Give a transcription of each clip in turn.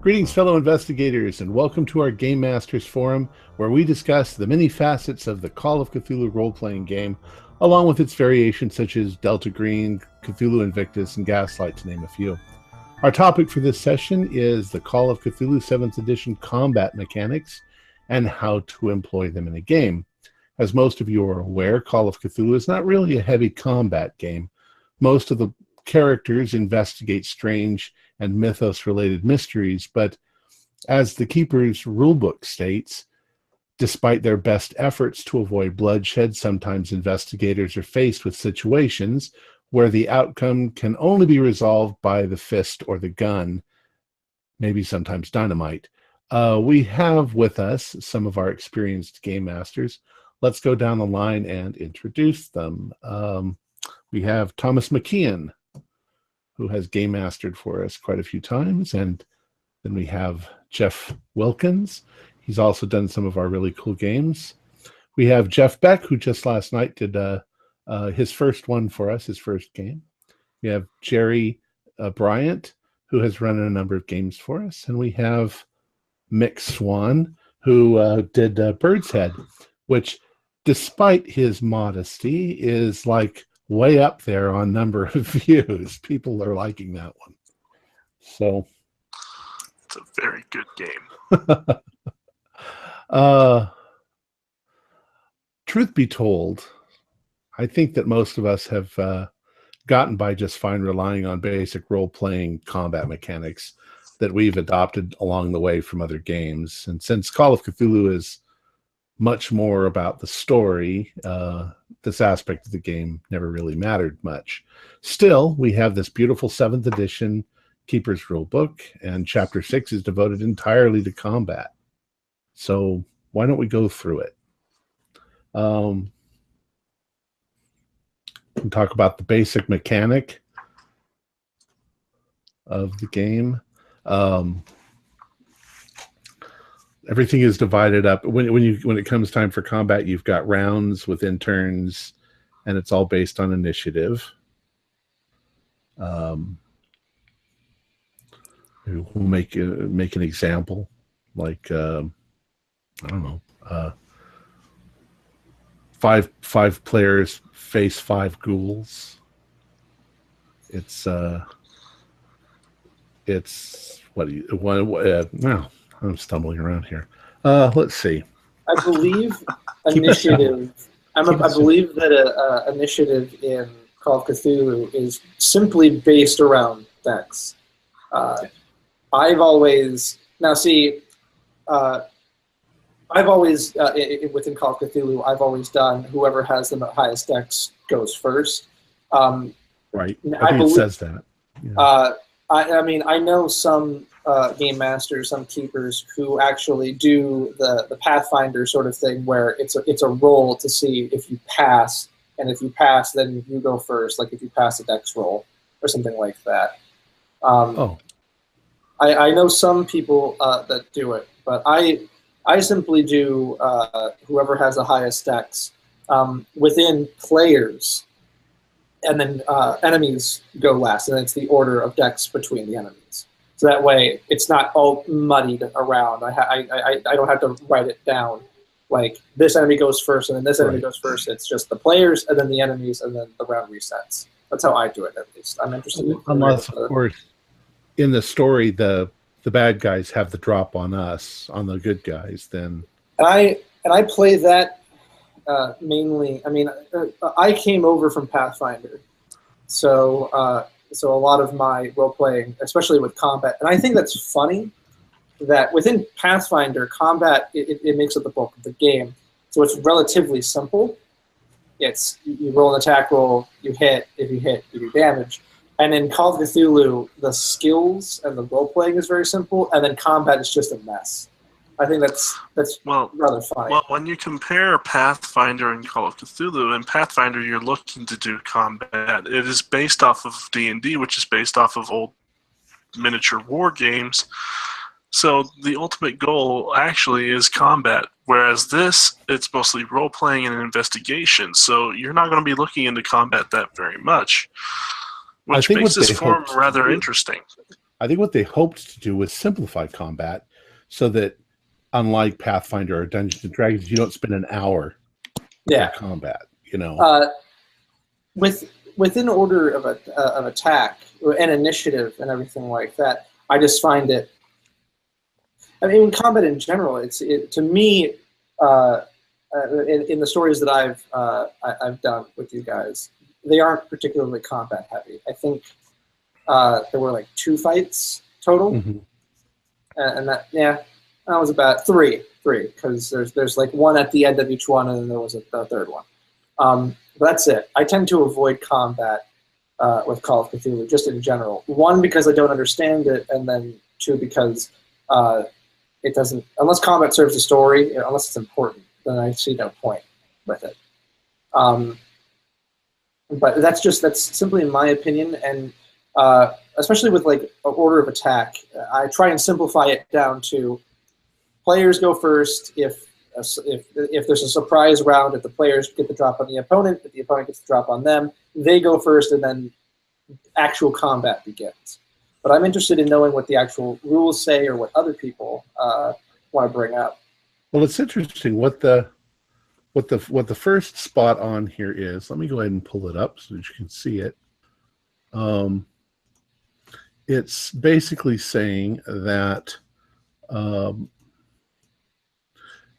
Greetings, fellow investigators, and welcome to our Game Masters Forum, where we discuss the many facets of the Call of Cthulhu role-playing game, along with its variations such as Delta Green, Cthulhu Invictus, and Gaslight, to name a few. Our topic for this session is the Call of Cthulhu 7th Edition combat mechanics and how to employ them in a game. As most of you are aware, Call of Cthulhu is not really a heavy combat game. Most of the characters investigate strange and mythos-related mysteries, but as the Keeper's rulebook states, despite their best efforts to avoid bloodshed, sometimes investigators are faced with situations where the outcome can only be resolved by the fist or the gun, maybe sometimes dynamite. We have with us some of our experienced game masters. Let's go down the line and introduce them. We have Thomas McKeon, who has game mastered for us quite a few times. And then we have Jeff Wilkins. He's also done some of our really cool games. We have Jeff Beck, who just last night did his first one for us, his first game. We have Jerry Bryant, who has run a number of games for us. And we have Mick Swan, who did Bird's Head, which, despite his modesty, is like way up there on number of views. People are liking that one. So it's a very good game. Truth be told, I think that most of us have gotten by just fine relying on basic role-playing combat mechanics that we've adopted along the way from other games. And since Call of Cthulhu is much more about the story, this aspect of the game never really mattered much. Still, we have this beautiful 7th edition Keeper's Rulebook, and Chapter 6 is devoted entirely to combat. So why don't we go through it? We can talk about the basic mechanic of the game. Everything is divided up. When it comes time for combat, you've got rounds within turns, and it's all based on initiative. We'll make an example, like I don't know, five players face 5 ghouls. It's what do you no. I'm stumbling around here. Let's see. I believe initiative. I believe that initiative in Call of Cthulhu is simply based around decks. I've always within Call of Cthulhu, I've always done whoever has the highest decks goes first. Right. I think it says that. Yeah. I mean, I know some game masters, some keepers who actually do the Pathfinder sort of thing, where it's a roll to see if you pass, and if you pass, then you go first. Like if you pass a dex roll or something like that. I know some people that do it, but I simply do whoever has the highest dex within players. And then enemies go last, and it's the order of decks between the enemies. So that way, it's not all muddied around. I don't have to write it down. Like, this enemy goes first, and then this enemy goes first. It's just the players, and then the enemies, and then the round resets. That's how I do it, at least. I'm interested in unless, of course, in the story, the bad guys have the drop on us, on the good guys, then... And I play that... mainly, I mean, I came over from Pathfinder, so a lot of my role playing, especially with combat, and I think that's funny that within Pathfinder, combat it makes up the bulk of the game, so it's relatively simple. It's you roll an attack roll, you hit. If you hit, you do damage. And in Call of Cthulhu, the skills and the role playing is very simple, and then combat is just a mess. I think that's rather funny. Well, when you compare Pathfinder and Call of Cthulhu, in Pathfinder you're looking to do combat. It is based off of D&D, which is based off of old miniature war games. So the ultimate goal actually is combat, whereas this, it's mostly role-playing and investigation. So you're not going to be looking into combat that very much, which makes this form rather interesting. I think what they hoped to do was simplify combat so that, unlike Pathfinder or Dungeons & Dragons, you don't spend an hour in combat, you know. Within order of attack and initiative and everything like that, I just find it. I mean, in combat in general, to me, in the stories that I've done with you guys, they aren't particularly combat heavy. I think there were like 2 fights total, and that was about three because there's like one at the end of each one, and then there was a third one. But that's it. I tend to avoid combat with Call of Cthulhu just in general. 1, because I don't understand it, and then 2, because it doesn't, unless combat serves the story, unless it's important, then I see no point with it. But that's simply my opinion, and especially with like an order of attack, I try and simplify it down to players go first. If there's a surprise round, if the players get the drop on the opponent, if the opponent gets the drop on them, they go first, and then actual combat begins. But I'm interested in knowing what the actual rules say or what other people want to bring up. Well, it's interesting what the first spot on here is. Let me go ahead and pull it up so that you can see it. It's basically saying that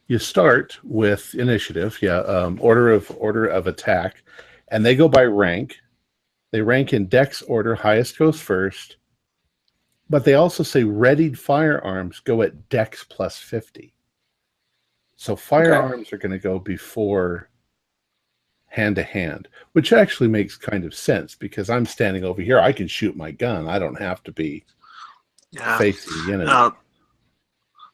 you start with initiative, order of attack, and they go by rank. They rank in Dex order. Highest goes first. But they also say readied firearms go at Dex plus 50. So firearms are going to go before hand-to-hand, which actually makes kind of sense because I'm standing over here. I can shoot my gun. I don't have to be facing the enemy.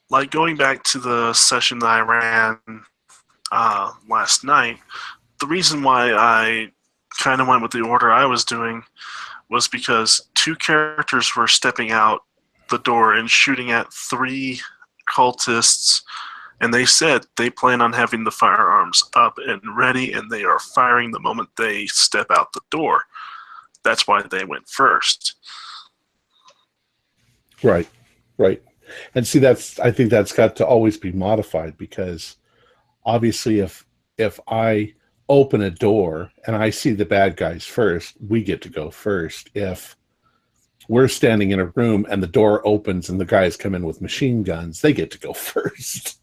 Like going back to the session that I ran last night, the reason why I kind of went with the order I was doing was because 2 characters were stepping out the door and shooting at 3 cultists, and they said they plan on having the firearms up and ready, and they are firing the moment they step out the door. That's why they went first. Right. And see, I think that's got to always be modified because obviously if I open a door and I see the bad guys first, we get to go first. If we're standing in a room and the door opens and the guys come in with machine guns, they get to go first.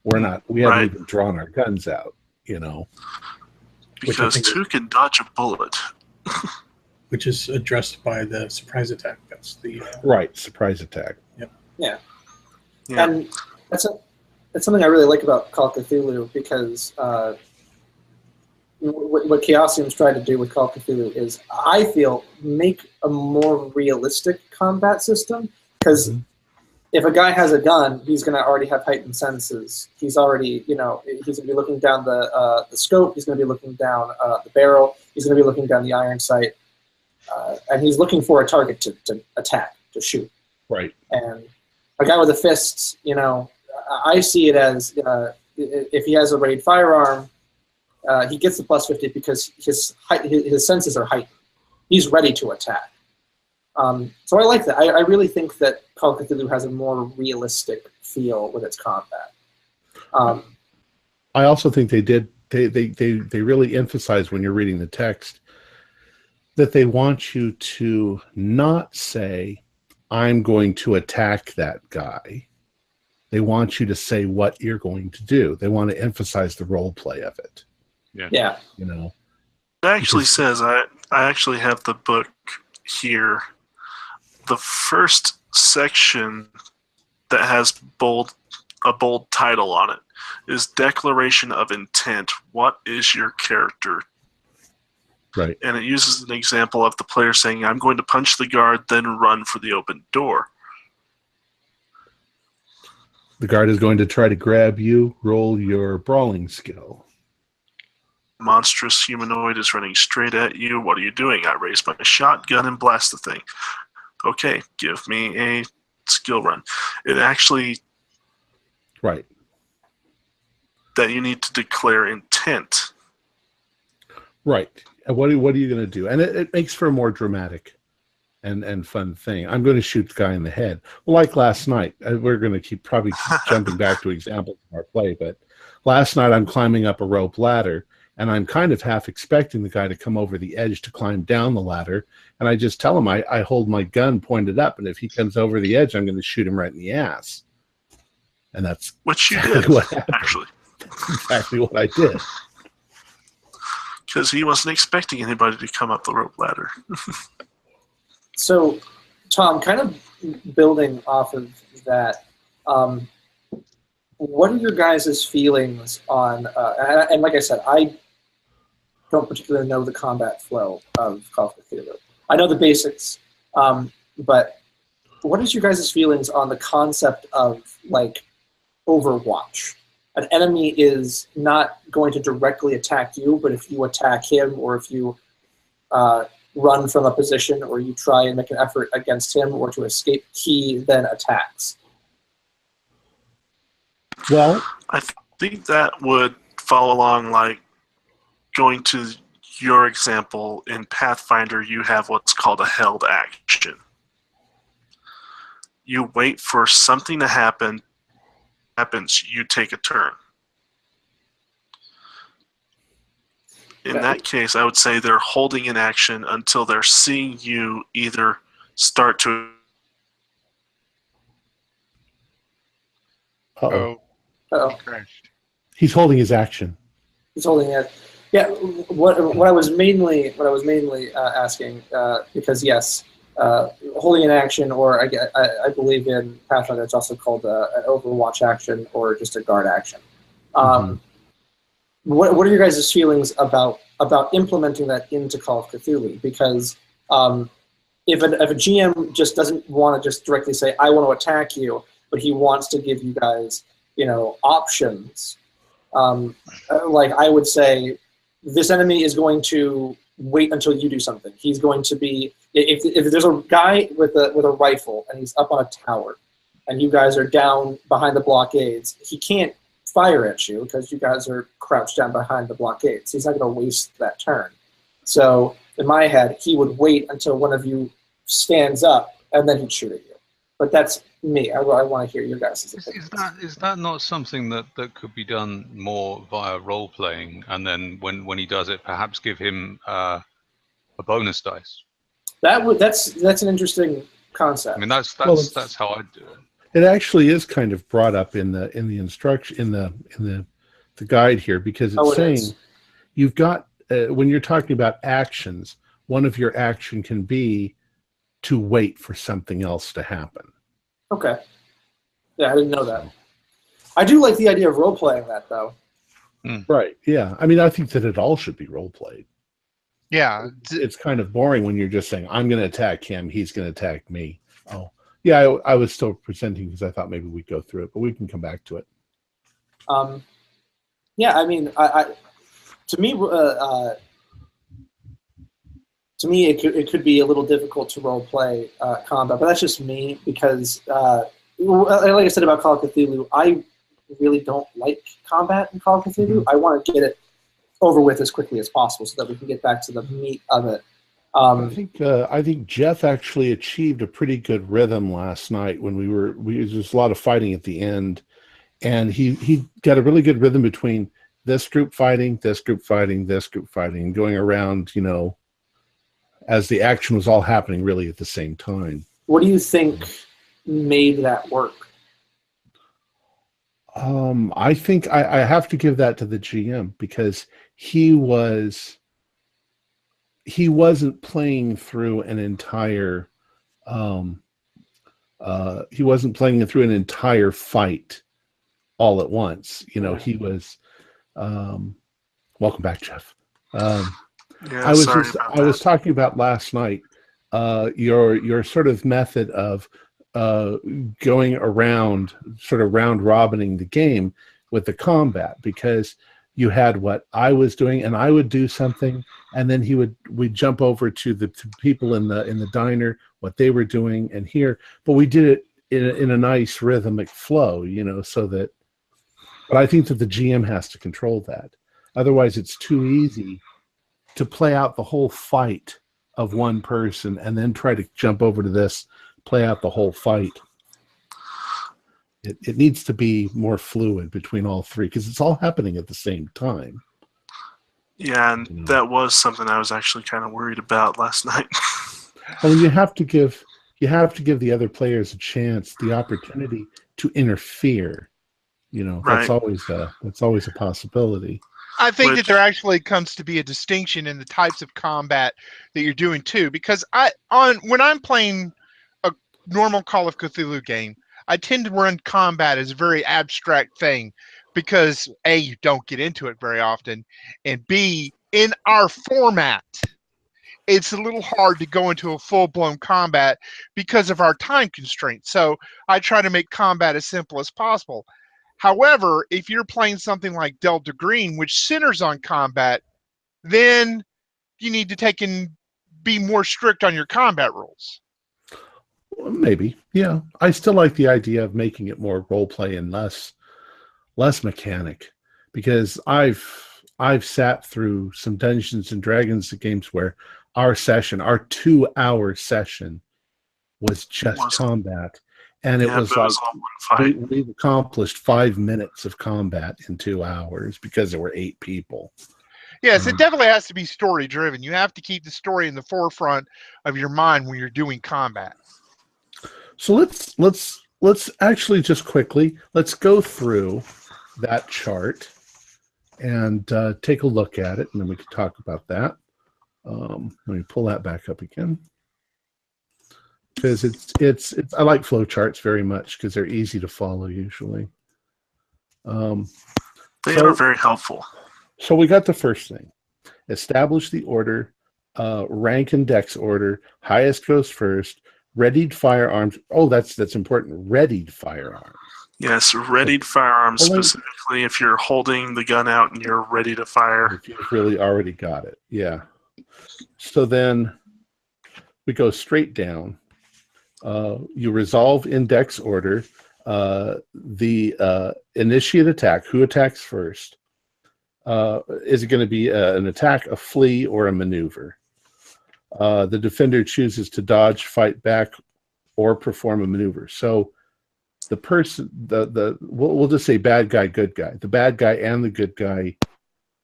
We haven't even drawn our guns out, you know. Because 2 can dodge a bullet. Which is addressed by the surprise attack. That's the surprise attack. Yep. Yeah. And that's something I really like about Call of Cthulhu because what Chaosium's tried to do with Call of Cthulhu is, I feel, make a more realistic combat system. Because if a guy has a gun, he's going to already have heightened senses. He's already, he's going to be looking down the scope. He's going to be looking down the barrel. He's going to be looking down the iron sight. And he's looking for a target to attack, to shoot. Right. And a guy with a fist, I see it as if he has a raid firearm, he gets the plus 50 because his senses are heightened. He's ready to attack. So I like that. I really think that Call of Cthulhu has a more realistic feel with its combat. I also think they really emphasize when you're reading the text that they want you to not say, I'm going to attack that guy. They want you to say what you're going to do. They want to emphasize the role play of it. Yeah. It actually says, I actually have the book here. The first section that has a bold title on it is Declaration of Intent. What is your character? Right. And it uses an example of the player saying, I'm going to punch the guard, then run for the open door. The guard is going to try to grab you. Roll your brawling skill. Monstrous humanoid is running straight at you. What are you doing? I raise my shotgun and blast the thing. okay, give me a skill run. It actually Right. that you need to declare intent. Right. And what are you going to do? And it makes for a more dramatic and fun thing. I'm going to shoot the guy in the head. Like last night. We're going to keep jumping back to examples of our play, but last night I'm climbing up a rope ladder, and I'm kind of half expecting the guy to come over the edge to climb down the ladder, and I just tell him I hold my gun pointed up, and if he comes over the edge, I'm going to shoot him right in the ass. And that's Which you exactly did, what happened. actually. That's exactly what I did. Because he wasn't expecting anybody to come up the rope ladder. So, Tom, kind of building off of that, what are your guys' feelings on, and like I said, I don't particularly know the combat flow of Call of Cthulhu. I know the basics, but what is your guys' feelings on the concept of, like, Overwatch? An enemy is not going to directly attack you, but if you attack him, or if you run from a position, or you try and make an effort against him or to escape, he then attacks. Well, I think that would follow along, like, going to your example in Pathfinder, you have what's called a held action. You wait for something to happen. Happens, you take a turn. In that case, I would say they're holding an action until they're seeing you either start to... Uh-oh. Uh-oh. Crashed. He's holding his action. He's holding it. Yeah. What I was mainly asking, because yes, holding an action, or I believe in Pathfinder it's also called an Overwatch action or just a guard action. What are your guys' feelings about implementing that into Call of Cthulhu? Because if a GM just doesn't want to just directly say, I want to attack you, but he wants to give you guys, options, like I would say, this enemy is going to wait until you do something. He's going to be, if there's a guy with a rifle and he's up on a tower and you guys are down behind the blockades, he can't fire at you because you guys are crouched down behind the blockades. He's not going to waste that turn. So in my head, he would wait until one of you stands up and then he'd shoot at you. But that's me. I want to hear your guys' opinions. Is that not something that could be done more via role playing, and then when he does it, perhaps give him a bonus dice? That's an interesting concept. I mean, that's how I do it. It actually is kind of brought up in the instruction in the guide here, because it's saying you've got when you're talking about actions, one of your action can be to wait for something else to happen. Okay. Yeah, I didn't know that. I do like the idea of role playing that, though. Right. Yeah. I mean, I think that it all should be role played. Yeah. It's kind of boring when you're just saying, I'm going to attack him, he's going to attack me. Oh, yeah. I was still presenting because I thought maybe we'd go through it, but we can come back to it. Yeah. I mean, to me, it could be a little difficult to role play combat, but that's just me because, like I said about Call of Cthulhu, I really don't like combat in Call of Cthulhu. I want to get it over with as quickly as possible so that we can get back to the meat of it. I think Jeff actually achieved a pretty good rhythm last night when there was a lot of fighting at the end, and he got a really good rhythm between this group fighting, this group fighting, this group fighting, and going around, as the action was all happening really at the same time. What do you think made that work? I think I have to give that to the GM, because he wasn't playing through an entire fight all at once. He was welcome back, Jeff. Yeah, I was talking about last night your sort of method of going around, sort of round robining the game with the combat, because you had what I was doing, and I would do something, and then we'd jump over to the people in the diner, what they were doing, and here, but we did it in a nice rhythmic flow, so that. But I think that the GM has to control that. Otherwise, it's too easy to play out the whole fight of one person and then try to jump over to this, play out the whole fight. It needs to be more fluid between all three because it's all happening at the same time. Yeah, and that was something I was actually kind of worried about last night. Well, you have to give the other players a chance, the opportunity to interfere. That's Right. always a possibility. I think that there actually comes to be a distinction in the types of combat that you're doing too, because when I'm playing a normal Call of Cthulhu game, I tend to run combat as a very abstract thing because A, you don't get into it very often, and B, in our format, it's a little hard to go into a full-blown combat because of our time constraints. So I try to make combat as simple as possible. However, if you're playing something like Delta Green, which centers on combat, then you need to be more strict on your combat rules. Maybe, yeah. I still like the idea of making it more role play and less mechanic, because I've sat through some Dungeons and Dragons games where our 2-hour session was just combat, and it was like we've accomplished 5 minutes of combat in 2 hours because there were 8 people. Yes, it definitely has to be story driven. You have to keep the story in the forefront of your mind when you're doing combat. So let's actually just quickly let's go through that chart and take a look at it, and then we can talk about that. Let me pull that back up again, because it's I like flow charts very much because they're easy to follow usually. They are very helpful. So we got the first thing: establish the order, rank and dex order. Highest goes first. Readied firearms. Oh, that's important. Readied firearms. Yes, readied firearms, specifically if you're holding the gun out and you're ready to fire. If you've really already got it, yeah. So then we go straight down. You resolve index order. The initiate attack. Who attacks first? Is it going to be an attack, a flee, or a maneuver? The defender chooses to dodge, fight back, or perform a maneuver. So the person, we'll just say bad guy, good guy. The bad guy and the good guy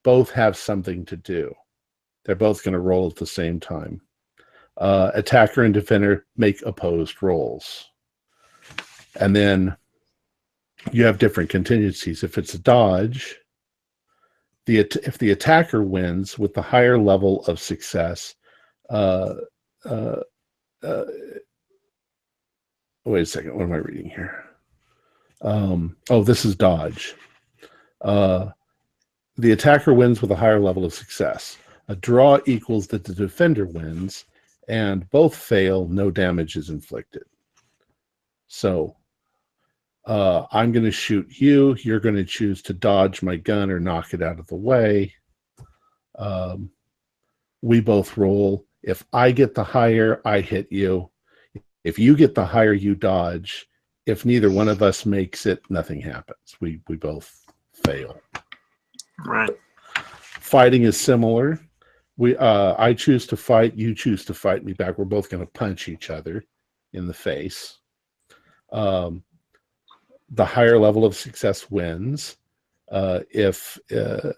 both have something to do. They're both going to roll at the same time. Attacker and defender make opposed rolls. And then you have different contingencies. If it's a dodge, if the attacker wins with the higher level of success, wait a second, what am I reading here? This is dodge. The attacker wins with a higher level of success. A draw equals that the defender wins, and both fail, no damage is inflicted. So I'm going to shoot you. You're going to choose to dodge my gun or knock it out of the way. We both roll. If I get the higher, I hit you. If you get the higher, you dodge. If neither one of us makes it, nothing happens. We both fail. Right. Fighting is similar. I choose to fight. You choose to fight me back. We're both going to punch each other in the face. The higher level of success wins. The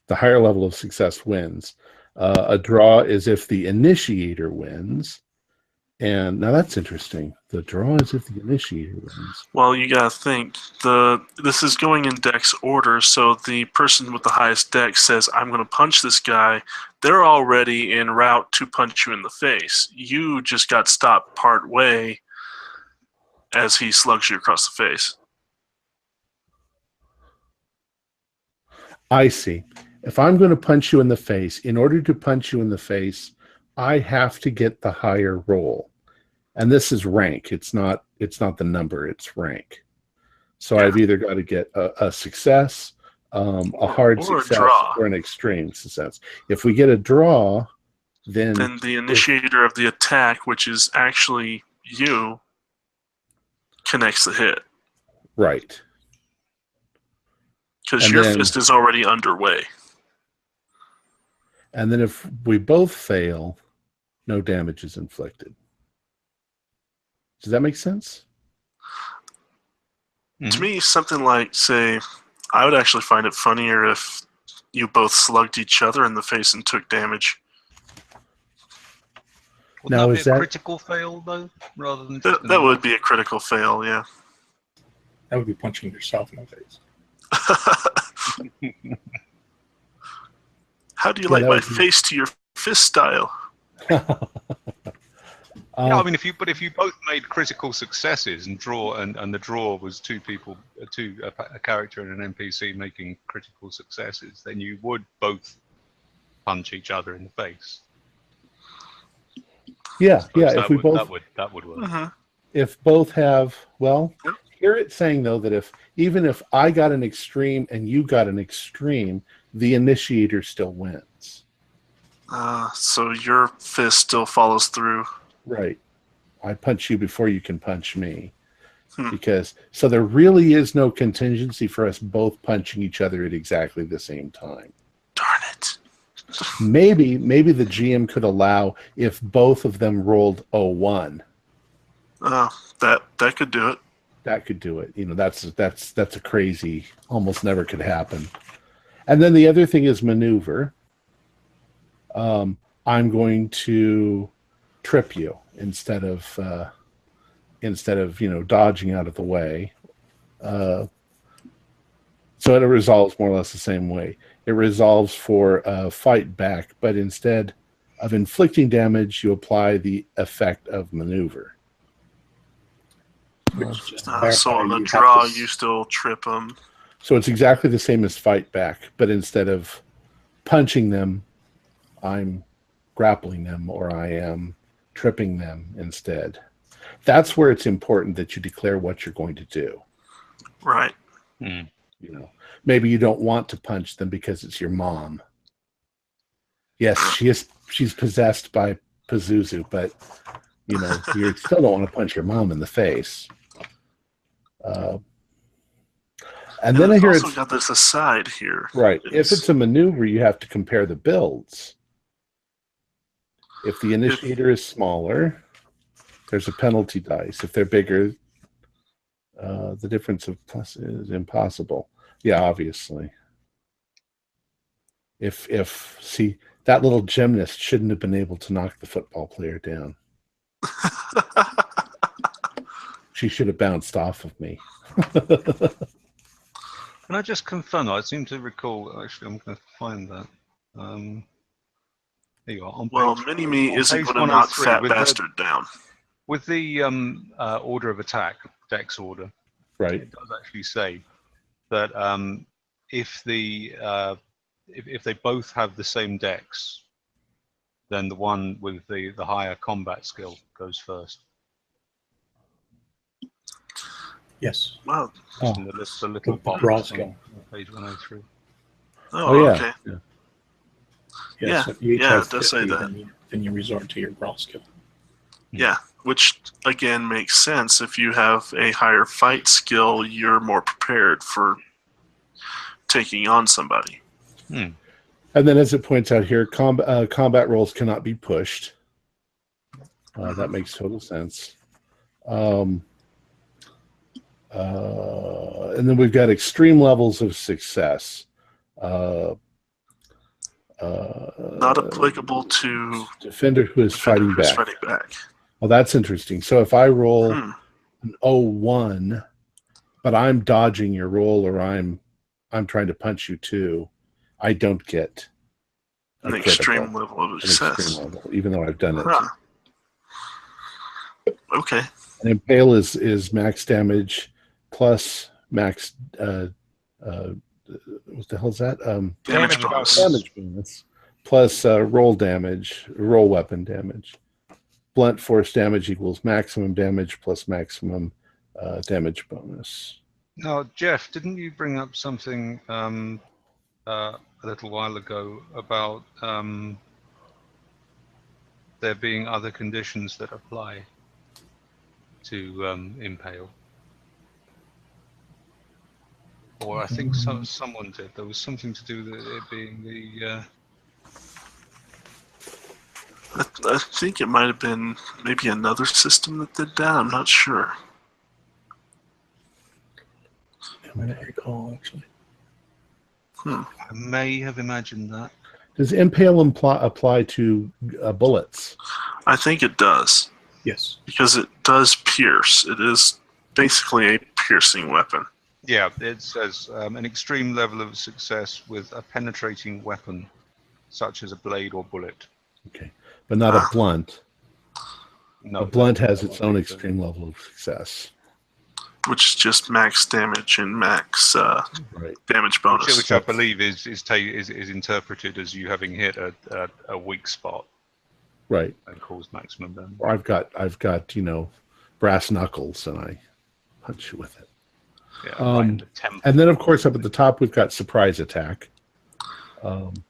higher level of success wins. A draw is if the initiator wins. And now that's interesting. The draw is if the initiator wins. Well, you gotta think. This is going in dex order, so the person with the highest dex says, I'm gonna punch this guy. They're already en route to punch you in the face. You just got stopped part way as he slugs you across the face. I see. If I'm going to punch you in the face, in order to punch you in the face, I have to get the higher roll. And this is rank. It's not the number, it's rank. So I've either got to get a success, a hard or a success draw. or an extreme success. If we get a draw, then the initiator of the attack, which is actually you, connects the hit. Right. Because And your then- fist is already underway. And then if we both fail, no damage is inflicted. Does that make sense? To me, something like, say, I would actually find it funnier if you both slugged each other in the face and took damage. Wouldn't Now, that is be a that- critical fail, though, rather than... That would be a critical fail, yeah. That would be punching yourself in the face. How do you Yeah, like that my would be- face to your fist style? Yeah, I mean, if you both made critical successes and the draw was two people, a character and an NPC making critical successes, then you would both punch each other in the face. yeah. Suppose If we both, that would work. Mm-hmm. if both have, well, Yep. here it's saying though that even if I got an extreme and you got an extreme, the initiator still wins. So your fist still follows through. Right. I punch you before you can punch me. Hmm. So there really is no contingency for us both punching each other at exactly the same time. Darn it. Maybe the GM could allow if both of them rolled 01. That could do it. That could do it. That's a crazy, almost never could happen. And then the other thing is maneuver. I'm going to trip you instead of dodging out of the way. So it resolves more or less the same way. It resolves for fight back, but instead of inflicting damage, you apply the effect of maneuver. So on the draw, you still trip them. So it's exactly the same as fight back, but instead of punching them, I'm grappling them, or I am tripping them instead. That's where it's important that you declare what you're going to do. Right. Maybe you don't want to punch them because it's your mom. Yes, she's possessed by Pazuzu, but you still don't want to punch your mom in the face. And then I hear also got this aside here. Right. If it's a maneuver, you have to compare the builds. If the initiator is smaller, there's a penalty dice. If they're bigger, the difference of plus is impossible. Yeah, obviously. See, that little gymnast shouldn't have been able to knock the football player down. She should have bounced off of me. Can I just confirm? I seem to recall. Actually, I'm going to find that. There you are. Mini-Me isn't going to knock Fat Bastard down. With the order of attack, Dex order, Right. it does actually say that if they both have the same Dex, then the one with the higher combat skill goes first. Yes. Wow. The little box brawl on skill. page 103. Oh, yeah. okay. Yes, Yeah, if you each yeah, have it does say 50, that. then you resort to your brawl skill. Yeah, which again makes sense. If you have a higher fight skill, you're more prepared for taking on somebody. And then, as it points out here, combat rolls cannot be pushed. That makes total sense. And then we've got extreme levels of success. Not applicable to Defender who is fighting who's back. fighting back. Well, that's interesting. So if I roll an 01, but I'm dodging your roll, or I'm trying to punch you too, I don't get An a extreme critical, level of an success. extreme level, even though I've done it. Huh. Okay. And impale is max damage plus max. What the hell is that? Damage bonus. Damage bonus plus roll weapon damage. Blunt force damage equals maximum damage plus maximum damage bonus. Now, Jeff, didn't you bring up something a little while ago about there being other conditions that apply to impale? Or I think someone did. There was something to do with it being the... I think it might have been maybe another system that did that. I'm not sure. I might not recall, actually. I may have imagined that. Does impale apply to bullets? I think it does. Yes. Because it does pierce. It is basically a piercing weapon. Yeah, it says an extreme level of success with a penetrating weapon, such as a blade or bullet. Okay, but not a blunt. No, a blunt has its own extreme level of success. Which is just max damage and max right. damage bonus. Which I believe is interpreted as you having hit a weak spot. Right. And caused maximum damage. Or I've got brass knuckles and I punch you with it. Yeah, and then of course up at the top we've got surprise attack.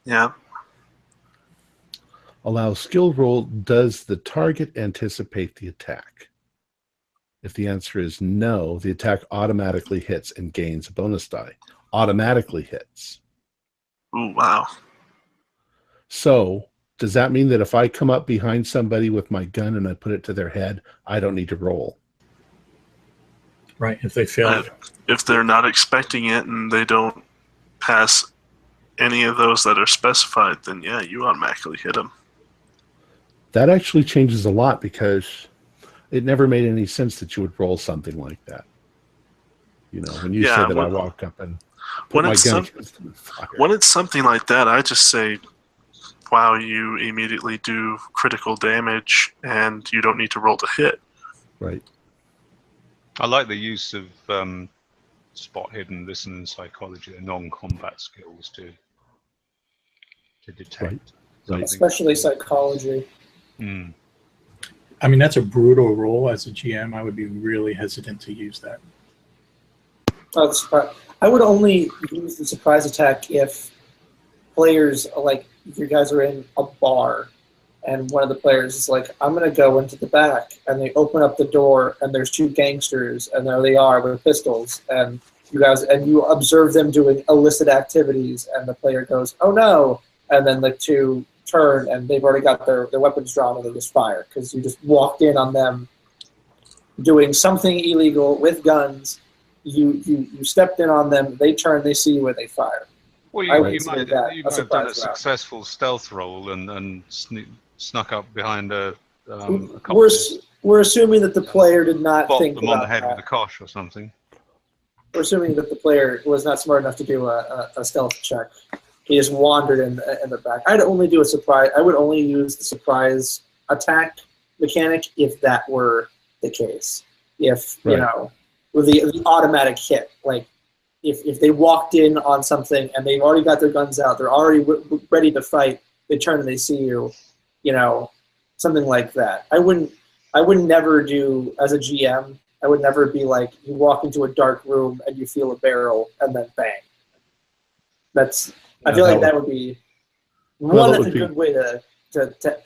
Yeah. Allow skill roll. Does the target anticipate the attack? If the answer is no, the attack automatically hits and gains a bonus die. Automatically hits. Ooh, wow. So does that mean that if I come up behind somebody with my gun and I put it to their head, I don't need to roll? Right, if they fail. If they're not expecting it and they don't pass any of those that are specified, then yeah, you automatically hit them. That actually changes a lot because it never made any sense that you would roll something like that. When you said that I walk up and put my gun against them and fire. When it's something like that, I just say, wow, you immediately do critical damage and you don't need to roll to hit. Right. I like the use of spot hidden, listen, and psychology, the non-combat skills to detect. Right. Especially psychology. Mm. I mean, that's a brutal role. As a GM, I would be really hesitant to use that. I would only use the surprise attack if players, like, if you guys are in a bar and one of the players is like, I'm going to go into the back, and they open up the door and there's two gangsters and there they are with pistols, and you observe them doing illicit activities, and the player goes, oh no, and then the two turn and they've already got their weapons drawn and they just fire because you just walked in on them doing something illegal with guns. You stepped in on them, they turn, they see you, and they fire. Well, you might have done a successful stealth roll and snuck up behind a We're assuming that the player did not think them on the head with a kosh or something. We're assuming that the player was not smart enough to do a stealth check. He just wandered in the back. I'd only do a surprise. I would only use the surprise attack mechanic if that were the case. If with the automatic hit, like if they walked in on something and they've already got their guns out, they're already ready to fight. They turn and they see you, something like that. I would never do, as a GM, I would never be like, you walk into a dark room and you feel a barrel and then bang. I feel like that would be a good way to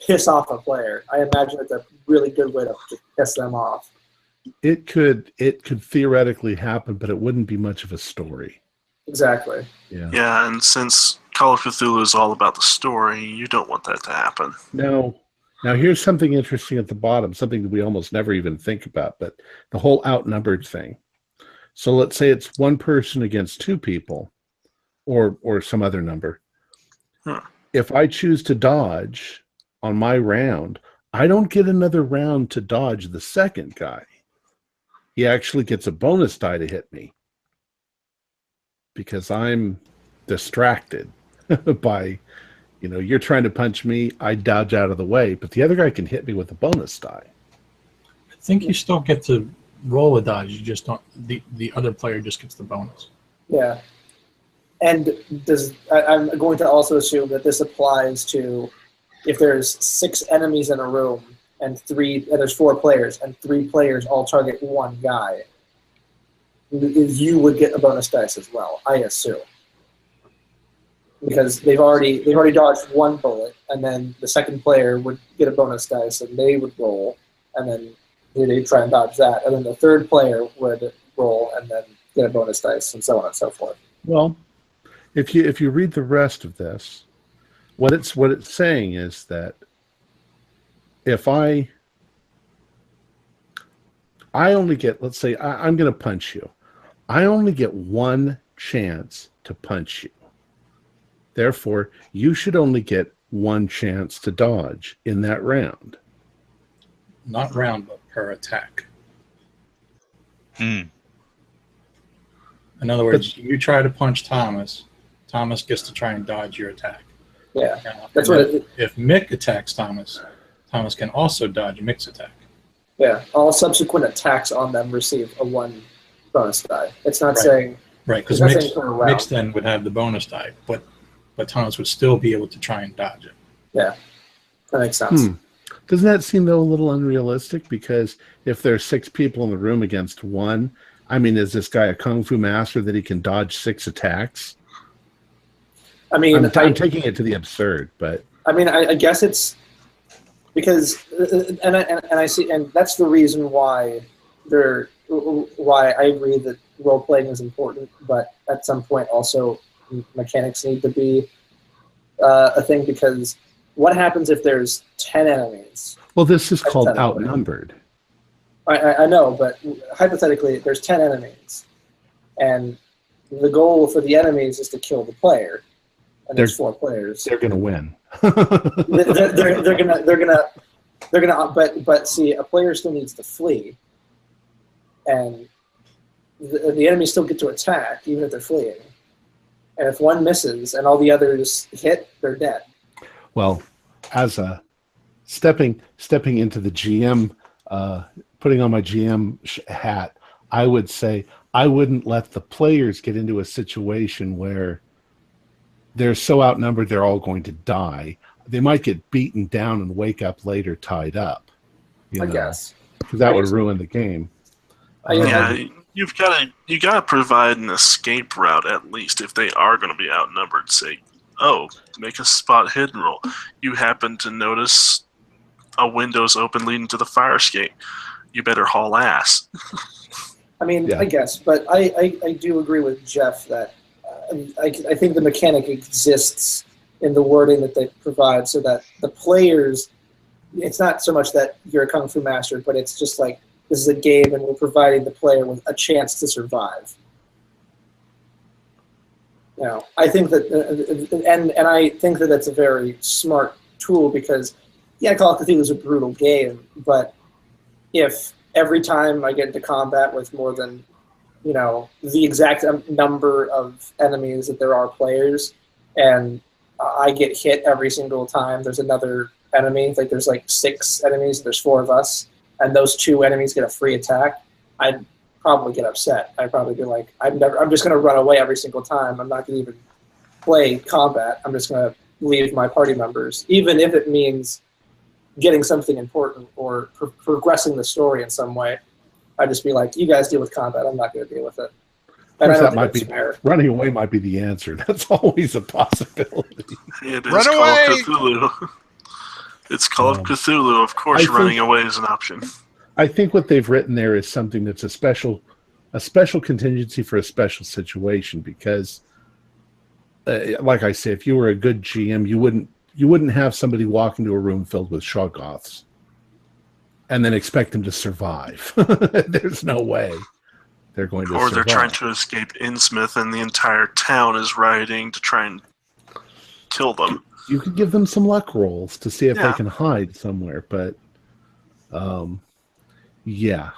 piss off a player. I imagine it's a really good way to just piss them off. It could theoretically happen, but it wouldn't be much of a story. Exactly. Yeah. Yeah, and since Call of Cthulhu is all about the story, you don't want that to happen. No. Now here's something interesting at the bottom, something that we almost never even think about, but the whole outnumbered thing. So let's say it's one person against two people, or some other number. If I choose to dodge on my round, I don't get another round to dodge the second guy. He actually gets a bonus die to hit me because I'm distracted by, you're trying to punch me, I dodge out of the way, but the other guy can hit me with a bonus die. I think you still get to roll a dodge. You just don't. The other player just gets the bonus. Yeah. And I'm going to also assume that this applies to if there's 6 enemies in a room and there's 4 players and 3 players all target one guy. you would get a bonus dice as well, I assume, because they've already dodged one bullet, and then the second player would get a bonus dice, and they would roll, and then they'd try and dodge that, and then the third player would roll and then get a bonus dice, and so on and so forth. Well, if you read the rest of this, what it's saying is that if I only get, let's say I'm going to punch you, I only get one chance to punch you. Therefore, you should only get one chance to dodge in that round. Not round, but per attack. Hmm. In other words, you try to punch Thomas, Thomas gets to try and dodge your attack. Yeah, Now, that's what it, if Mick attacks Thomas, Thomas can also dodge Mick's attack. yeah. All subsequent attacks on them receive a 1 bonus die. It's not Right. saying Right, because it's not saying per round. Mick's then would have the bonus die, but Thomas would still be able to try and dodge it. Yeah, that makes sense. Doesn't that seem, though, a little unrealistic? Because if there's 6 people in the room against 1, I mean, is this guy a kung fu master that he can dodge 6 attacks? I mean, I'm taking it to the absurd, but I mean, I guess it's because, and I see, and that's the reason why why I agree that role playing is important, but at some point also mechanics need to be a thing, because what happens if there's 10 enemies? well, this is called Hypothetically. outnumbered. I know, but hypothetically, there's 10 enemies, and the goal for the enemies is to kill the player. And there's 4 players. They're going to win. they're gonna. But see, a player still needs to flee, and the enemies still get to attack even if they're fleeing. And if one misses and all the others hit, they're dead. Well, as a stepping into the GM, putting on my GM hat, I would say I wouldn't let the players get into a situation where they're so outnumbered they're all going to die. They might get beaten down and wake up later tied up. I guess. Because that would ruin the game. Yeah, you gotta provide an escape route at least if they are going to be outnumbered. Say, make a spot hidden roll. You happen to notice a window's open leading to the fire escape. You better haul ass. I mean, Yeah. I guess, but I do agree with Jeff that I think the mechanic exists in the wording that they provide, so that the players, it's not so much that you're a kung fu master, but it's just like, this is a game and we're providing the player with a chance to survive. You know, I think that, and I think that that's a very smart tool, because, yeah, Call of Cthulhu is a brutal game, but if every time I get into combat with more than, the exact number of enemies that there are players, and I get hit every single time there's another enemy, like there's like 6 enemies, there's 4 of us, and those 2 enemies get a free attack, I'd probably get upset. I'd probably be like, I'm just going to run away every single time. I'm not going to even play combat. I'm just going to leave my party members, even if it means getting something important or progressing the story in some way. I'd just be like, you guys deal with combat. I'm not going to deal with it. And I don't that think might that's be fair. running away might be the answer. That's always a possibility. It is Run Call away! of Cthulhu. It's Call of Cthulhu. Of course, I think- running away is an option. I think what they've written there is something that's a special contingency for a special situation, because, like I say, if you were a good GM, you wouldn't have somebody walk into a room filled with shoggoths and then expect them to survive. There's no way they're going to Or survive. they're trying to escape Innsmouth and the entire town is rioting to try and kill them. You could give them some luck rolls to see if they Yeah. can hide somewhere, but yeah.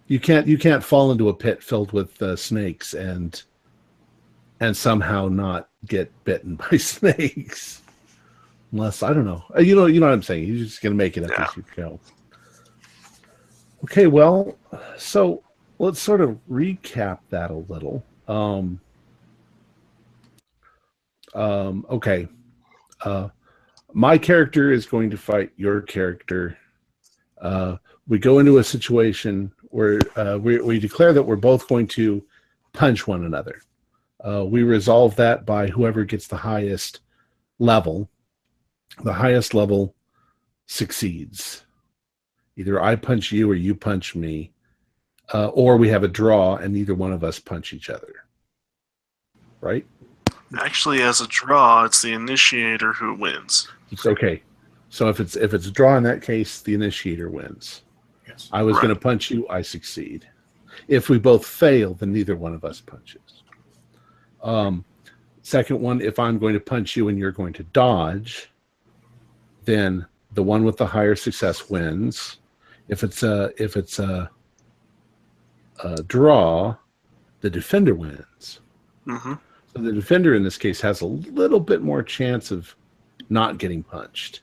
You can't fall into a pit filled with snakes and somehow not get bitten by snakes. Unless, I don't know. You know what I'm saying. You're just going to make it up Yeah. as you go. Okay, well, so let's sort of recap that a little. Okay. My character is going to fight your character. We go into a situation we declare that we're both going to punch one another. We resolve that by whoever gets the highest level. The highest level succeeds. Either I punch you or you punch me, or we have a draw and neither one of us punch each other. Right? Actually, as a draw, it's the initiator who wins. It's okay. So if it's a draw in that case, the initiator wins. Yes. I was going to punch you, I succeed. If we both fail, then neither one of us punches. Second one, if I'm going to punch you and you're going to dodge, then the one with the higher success wins. If it's a draw, the defender wins. Mm-hmm. So the defender in this case has a little bit more chance of not getting punched.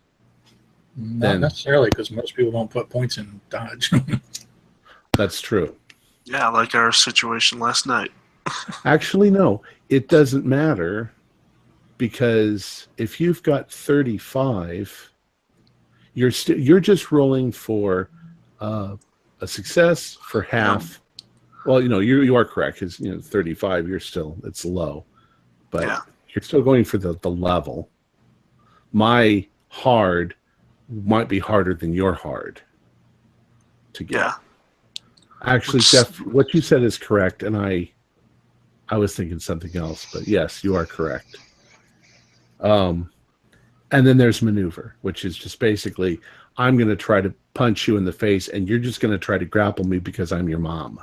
Not necessarily, because most people don't put points in dodge. That's true. Yeah, like our situation last night. Actually, no, it doesn't matter, because if you've got 35, you're just rolling for a success for half. Well, you are correct, because 35, it's low, but you're still going for the level. My hard might be harder than your hard to get. Yeah. Actually, Jeff, what you said is correct, and I was thinking something else, but yes, you are correct. And then there's maneuver, which is just basically, I'm going to try to punch you in the face, and you're just going to try to grapple me because I'm your mom.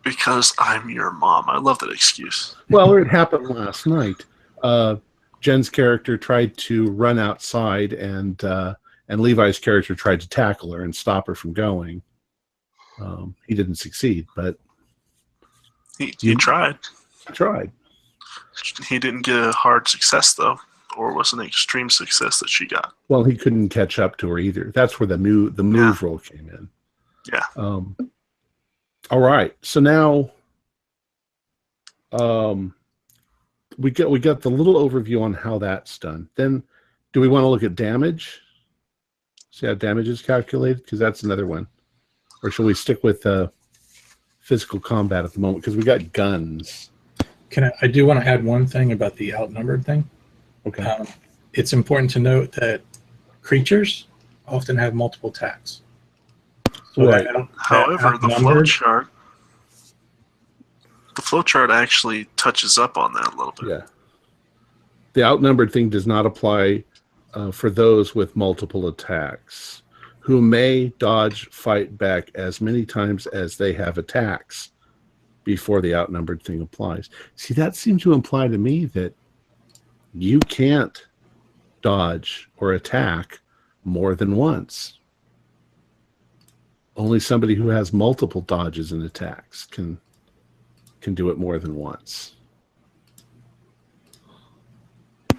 Because I'm your mom. I love that excuse. Well, it happened last night. Jen's character tried to run outside, and Levi's character tried to tackle her and stop her from going. He didn't succeed, but he tried. He tried. He didn't get a hard success, though, or was an extreme success that she got. Well, he couldn't catch up to her either. That's where the move roll came in. Yeah. All right. So now, we got the little overview on how that's done. Then, do we want to look at damage? See how damage is calculated, because that's another one. Or shall we stick with physical combat at the moment, because we got guns? I do want to add one thing about the outnumbered thing. Okay. It's important to note that creatures often have multiple attacks. So right. However, the flowchart actually touches up on that a little bit. Yeah. The outnumbered thing does not apply for those with multiple attacks, who may dodge, fight back as many times as they have attacks before the outnumbered thing applies. See, that seems to imply to me that you can't dodge or attack more than once. Only somebody who has multiple dodges and attacks can do it more than once. I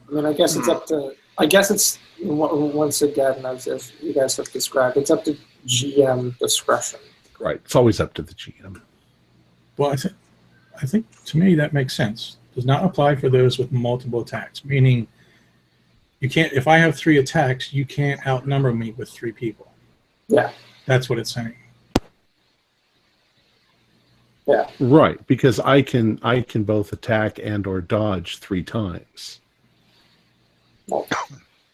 mean, I guess it's up to. I guess it's once again, as you guys have described, it's up to GM discretion. Right. It's always up to the GM. Well, I think to me that makes sense. Does not apply for those with multiple attacks. Meaning, you can't. If I have 3 attacks, you can't outnumber me with 3 people. Yeah. That's what it's saying. Yeah. Right, because I can both attack and or dodge 3 times. Well,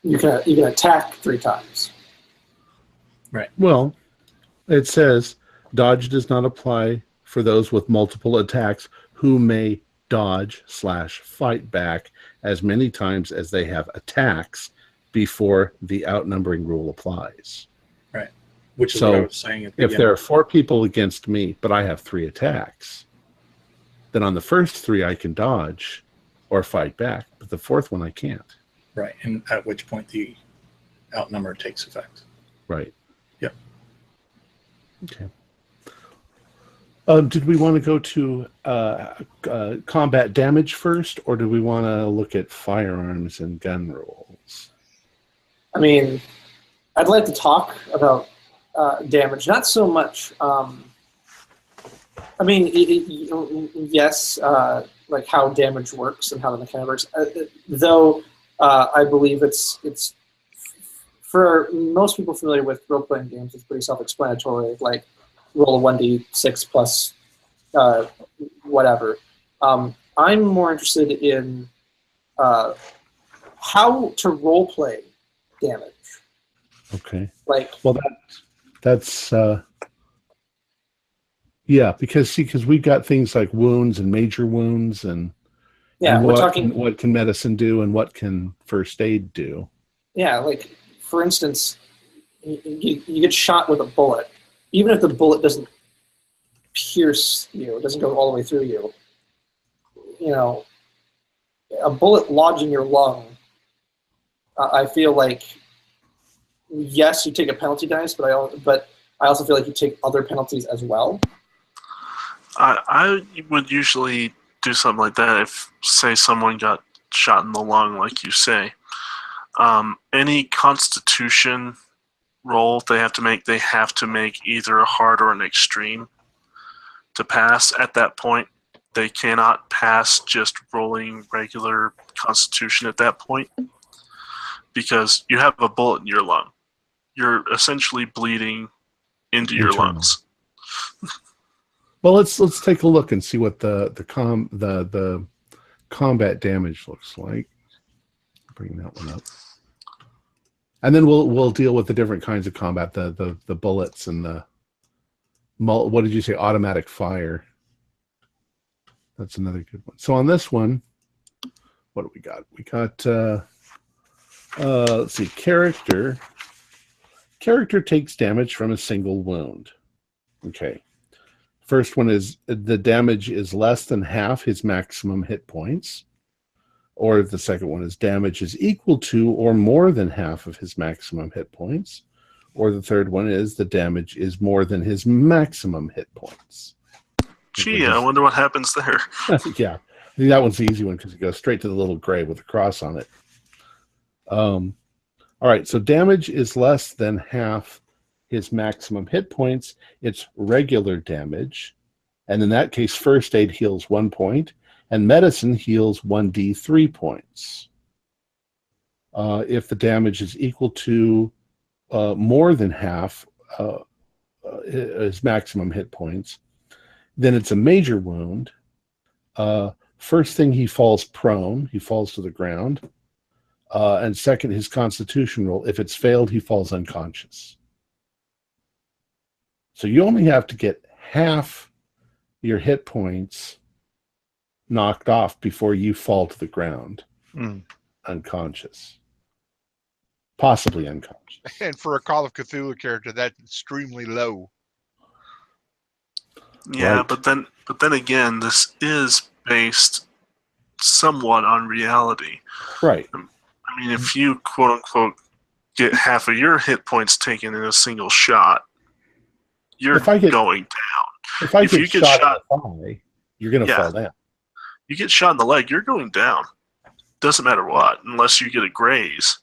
you can attack 3 times. Right. Well, it says dodge does not apply for those with multiple attacks who may dodge/fight back as many times as they have attacks before the outnumbering rule applies. Right. Which is what I was saying at the if beginning. there are 4 people against me, but I have 3 attacks, then on the first 3 I can dodge or fight back, but the 4th one I can't. Right, and at which point the outnumber takes effect. Right. Yep. Okay. Did we want to go to combat damage first, or do we want to look at firearms and gun rolls? I mean, I'd like to talk about damage, not so much. I mean, yes, like how damage works and how the mechanic works. Though I believe it's for most people familiar with role-playing games, it's pretty self-explanatory. Like roll a 1d6 plus whatever. I'm more interested in how to role-play damage. Okay. Like, well, that's yeah, because we've got things like wounds and major wounds and yeah, and we're talking. what can medicine do and what can first aid do. Yeah, like for instance, you get shot with a bullet. Even if the bullet doesn't pierce you, it doesn't go all the way through you. You know, a bullet lodging your lung. I feel like yes, you take a penalty dice, but I also feel like you take other penalties as well. I would usually do something like that if, say, someone got shot in the lung, like you say. Any Constitution roll they have to make either a hard or an extreme to pass at that point. They cannot pass just rolling regular Constitution at that point because you have a bullet in your lung. You're essentially bleeding into your lungs. Well, let's take a look and see what the combat damage looks like. Bring that one up, and then we'll deal with the different kinds of combat, the bullets and the what did you say, automatic fire. That's another good one. So on this one, what do we got? We got let's see, character. Character takes damage from a single wound. Okay. First one is the damage is less than half his maximum hit points. Or the second one is damage is equal to or more than half of his maximum hit points. Or the third one is the damage is more than his maximum hit points. Gee, I wonder what happens there. Yeah, I think that one's the easy one because it goes straight to the little gray with a cross on it. All right, so damage is less than half his maximum hit points. It's regular damage, and in that case, first aid heals 1 point, and medicine heals 1d3 points. If the damage is equal to more than half his maximum hit points, then it's a major wound. First thing, he falls prone. He falls to the ground. And second, his Constitution roll. If it's failed, he falls unconscious. So you only have to get half your hit points knocked off before you fall to the ground unconscious. Possibly unconscious. And for a Call of Cthulhu character, that's extremely low. Yeah, Right. but then again, this is based somewhat on reality. Right. I mean, if you quote unquote get half of your hit points taken in a single shot, you're going down. If I get shot in the thigh, you're going to fall down. You get shot in the leg, you're going down. Doesn't matter what, unless you get a graze.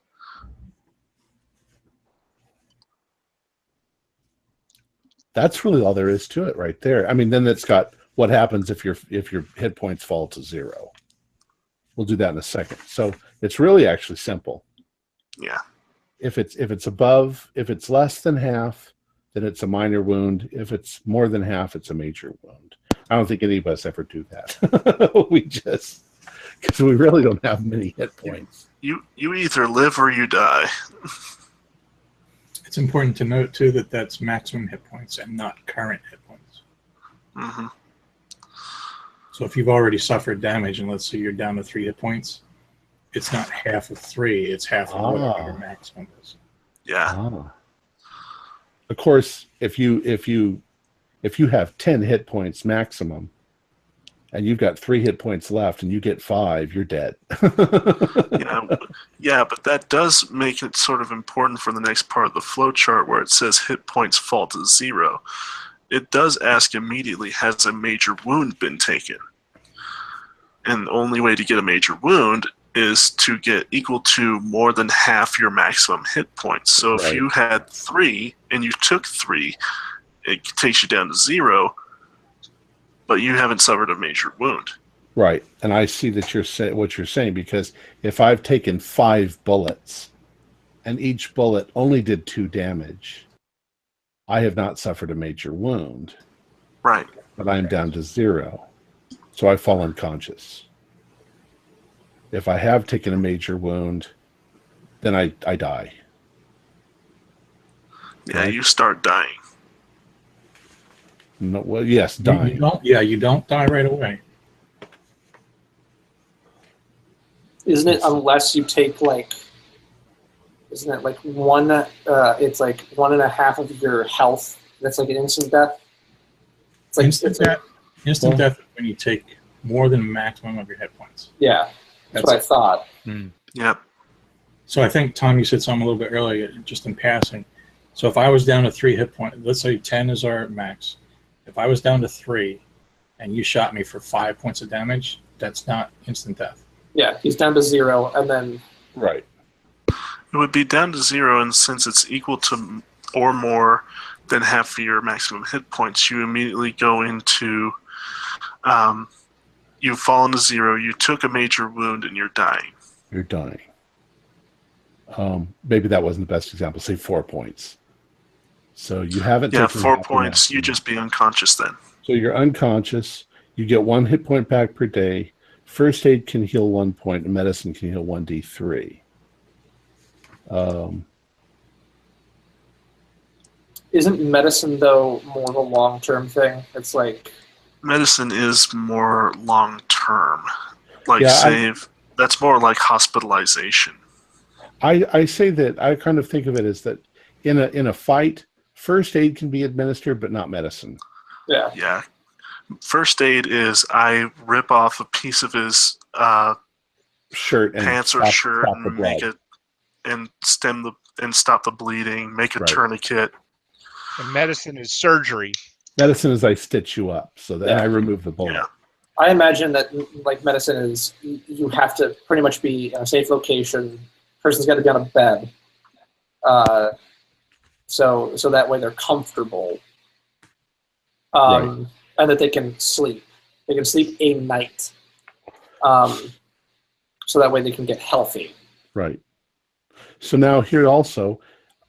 That's really all there is to it right there. I mean, then it's got what happens if your hit points fall to 0. We'll do that in a second. So it's really actually simple. Yeah. If it's less than half, then it's a minor wound. If it's more than half, it's a major wound. I don't think any of us ever do that. We just, because we really don't have many hit points. You either live or you die. It's important to note, too, that that's maximum hit points and not current hit points. Mm-hmm. So if you've already suffered damage, and let's say you're down to 3 hit points, it's not half of 3, it's half of whatever your maximum is. Yeah. Of course, if you have 10 hit points maximum, and you've got 3 hit points left, and you get 5, you're dead. Yeah, but that does make it sort of important for the next part of the flow chart where it says hit points fall to 0. It does ask immediately, has a major wound been taken? And the only way to get a major wound is to get equal to more than half your maximum hit points. So if you had 3 and you took 3, it takes you down to 0, but you haven't suffered a major wound. Right, and I see that what you're saying, because if I've taken 5 bullets and each bullet only did 2 damage, I have not suffered a major wound. Right. But I'm down to 0. So I fall unconscious. If I have taken a major wound, then I die. Yeah, Correct? you start dying. No, well, yes, You dying. you don't die right away. Isn't it unless you take like? Isn't it like one? It's like 1.5 of your health. That's like an instant death. It's like Instant death. Instant death is when you take more than maximum of your hit points. Yeah, that's what I thought. Yep. So I think, Tom, you said something a little bit earlier, just in passing. So if I was down to 3 hit points, let's say 10 is our max. If I was down to 3 and you shot me for 5 points of damage, that's not instant death. Yeah, he's down to 0, and then... Right. It would be down to 0, and since it's equal to or more than half of your maximum hit points, you immediately go into... you've fallen to 0, you took a major wound, and you're dying. You're dying. Maybe that wasn't the best example. Say 4 points. So you haven't taken 4 points, you just be unconscious then. So you're unconscious. You get 1 hit point back per day. First aid can heal 1 point, and medicine can heal 1d3. Isn't medicine, though, more of a long-term thing? It's like... Medicine is more long-term. Like, Yeah, that's more like hospitalization. I say that I kind of think of it as that in a fight, first aid can be administered, but not medicine. Yeah. Yeah. First aid is I rip off a piece of his Shirt and pants or shirt stop the and make blood. it and stop the bleeding, make a Right. tourniquet. And medicine is surgery. Medicine is I stitch you up, so that I remove the bullet. Yeah. I imagine that, like, medicine is, you have to pretty much be in a safe location. Person's got to be on a bed. So that way they're comfortable. Right. And that they can sleep. They can sleep a night. So that way they can get healthy. Right. So now here also,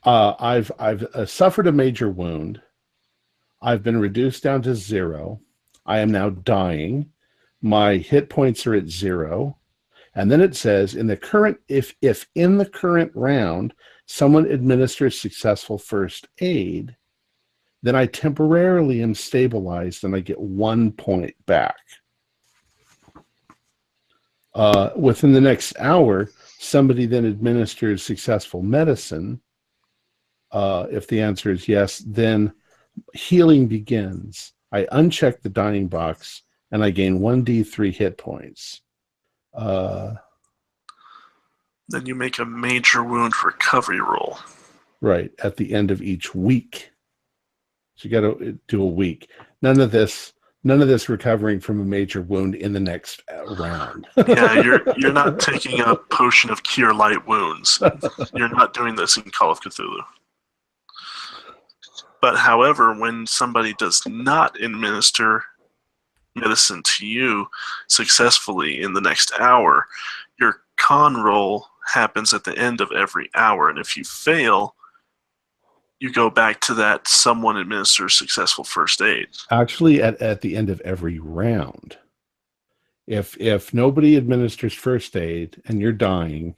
I've suffered a major wound. I've been reduced down to 0. I am now dying. My hit points are at 0. And then it says, if in the current round someone administers successful first aid, then I temporarily am stabilized and I get 1 point back. Within the next hour, somebody then administers successful medicine. If the answer is yes, then healing begins. I uncheck the dying box and I gain 1d3 hit points. Then you make a major wound recovery roll. Right, at the end of each week. So you got to do a week. None of this recovering from a major wound in the next round. Yeah, you're not taking a potion of cure light wounds. You're not doing this in Call of Cthulhu. But however, when somebody does not administer medicine to you successfully in the next hour, your con roll happens at the end of every hour, and if you fail, you go back to that someone administers successful first aid. Actually, at the end of every round. If nobody administers first aid and you're dying,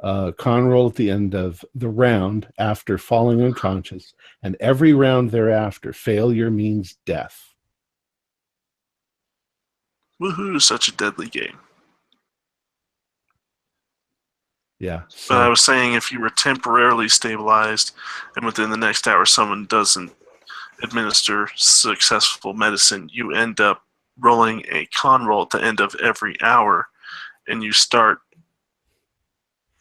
con roll at the end of the round after falling unconscious, and every round thereafter, failure means death. Woohoo, such a deadly game. Yeah. But I was saying, if you were temporarily stabilized and within the next hour someone doesn't administer successful medicine, you end up rolling a con roll at the end of every hour, and you start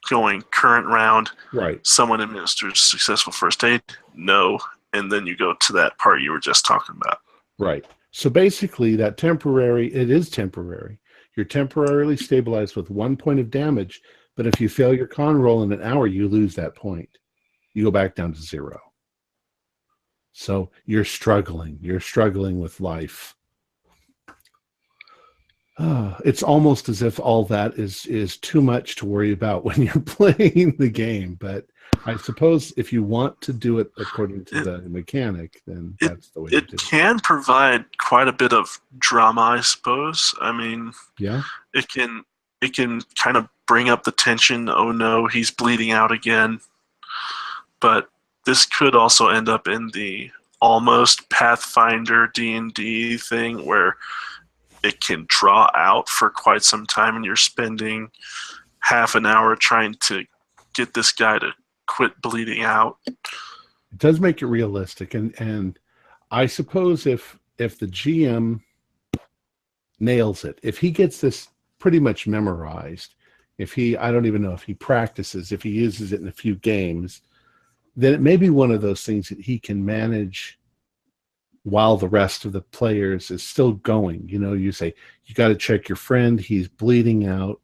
going current round. Right. Someone administers successful first aid, no, and then you go to that part you were just talking about. Right. So basically, it is temporary. You're temporarily stabilized with 1 point of damage, but if you fail your con roll in an hour, you lose that point. You go back down to 0. So you're struggling. You're struggling with life. It's almost as if all that is too much to worry about when you're playing the game. But I suppose if you want to do it according to the mechanic, then that's the way to do it. It can provide quite a bit of drama, I suppose. I mean, Yeah, it can kind of bring up the tension. Oh no, he's bleeding out again. But this could also end up in the almost Pathfinder D&D thing where it can draw out for quite some time and you're spending half an hour trying to get this guy to quit bleeding out. it does make it realistic, and I suppose if the GM nails it, if he gets this pretty much memorized, I don't even know if he practices, if he uses it in a few games, then it may be one of those things that he can manage while the rest of the players is still going. You know, you say, you got to check your friend, he's bleeding out,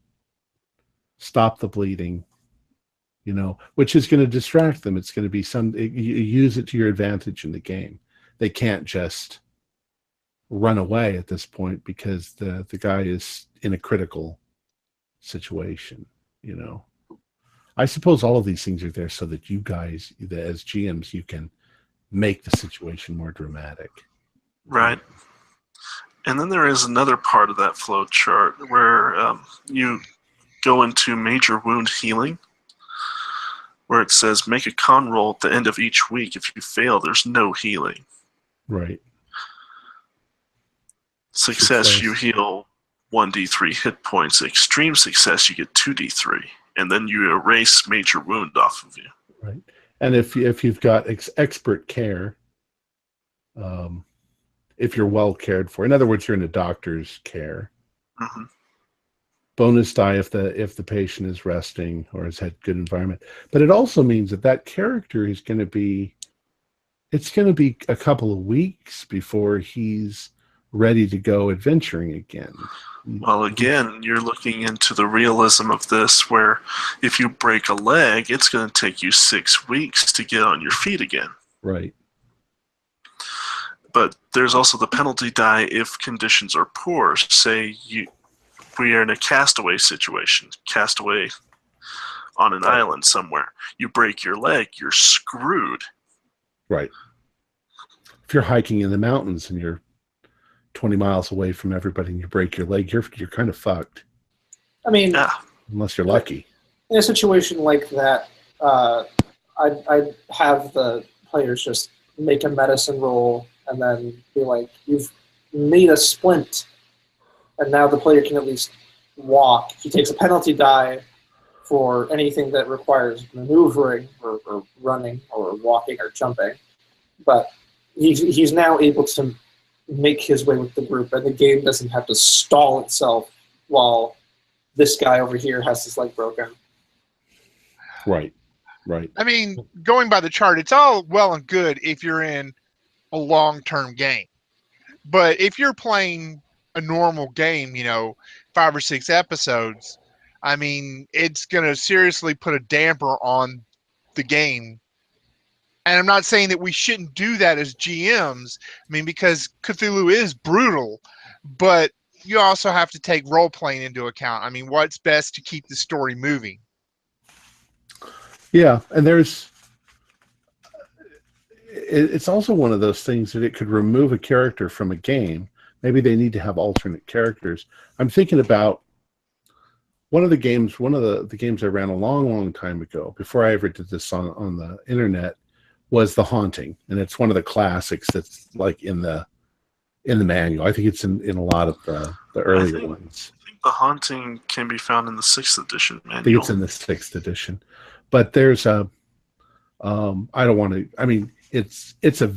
stop the bleeding, you know, which is going to distract them. It's going to be you use it to your advantage in the game. They can't just run away at this point because the guy is in a critical situation, you know. I suppose all of these things are there so that you guys, as GMs, you can make the situation more dramatic. Right. And then there is another part of that flow chart where you go into major wound healing, where it says make a con roll at the end of each week. If you fail, there's no healing. Right. Success, you heal 1d3 hit points. Extreme success, you get 2d3. And then you erase major wound off of you. Right. And if you've got expert care, if you're well cared for, in other words, you're in a doctor's care, bonus die if the patient is resting or has had good environment. But it also means that character is going to be, it's going to be a couple of weeks before he's ready to go adventuring again. Well, again, you're looking into the realism of this, where if you break a leg, it's going to take you 6 weeks to get on your feet again. Right. But there's also the penalty die if conditions are poor. Say we are in a castaway situation, castaway on an island somewhere. You break your leg, you're screwed. Right. If you're hiking in the mountains and you're 20 miles away from everybody and you break your leg, you're kind of fucked. I mean, unless you're lucky. In a situation like that, I'd have the players just make a medicine roll and then be like, you've made a splint, and now the player can at least walk. He takes a penalty die for anything that requires maneuvering or running or walking or jumping, but he's now able to make his way with the group, and the game doesn't have to stall itself while this guy over here has his leg broken. Right. Right. I mean, going by the chart, it's all well and good if you're in a long-term game. But if you're playing a normal game, 5 or 6 episodes, I mean, it's going to seriously put a damper on the game. And I'm not saying that we shouldn't do that as GMs. I mean, because Cthulhu is brutal, but you also have to take role-playing into account. I mean, what's best to keep the story moving? Yeah, and it's also one of those things that it could remove a character from a game. Maybe they need to have alternate characters. I'm thinking about one of the games I ran a long, long time ago, before I ever did this on the internet, was The Haunting, and it's one of the classics that's like in the manual. I think it's in a lot of the earlier ones. I think The Haunting can be found in the 6th edition manual. I think it's in the 6th edition. But there's I don't want to, I mean, it's a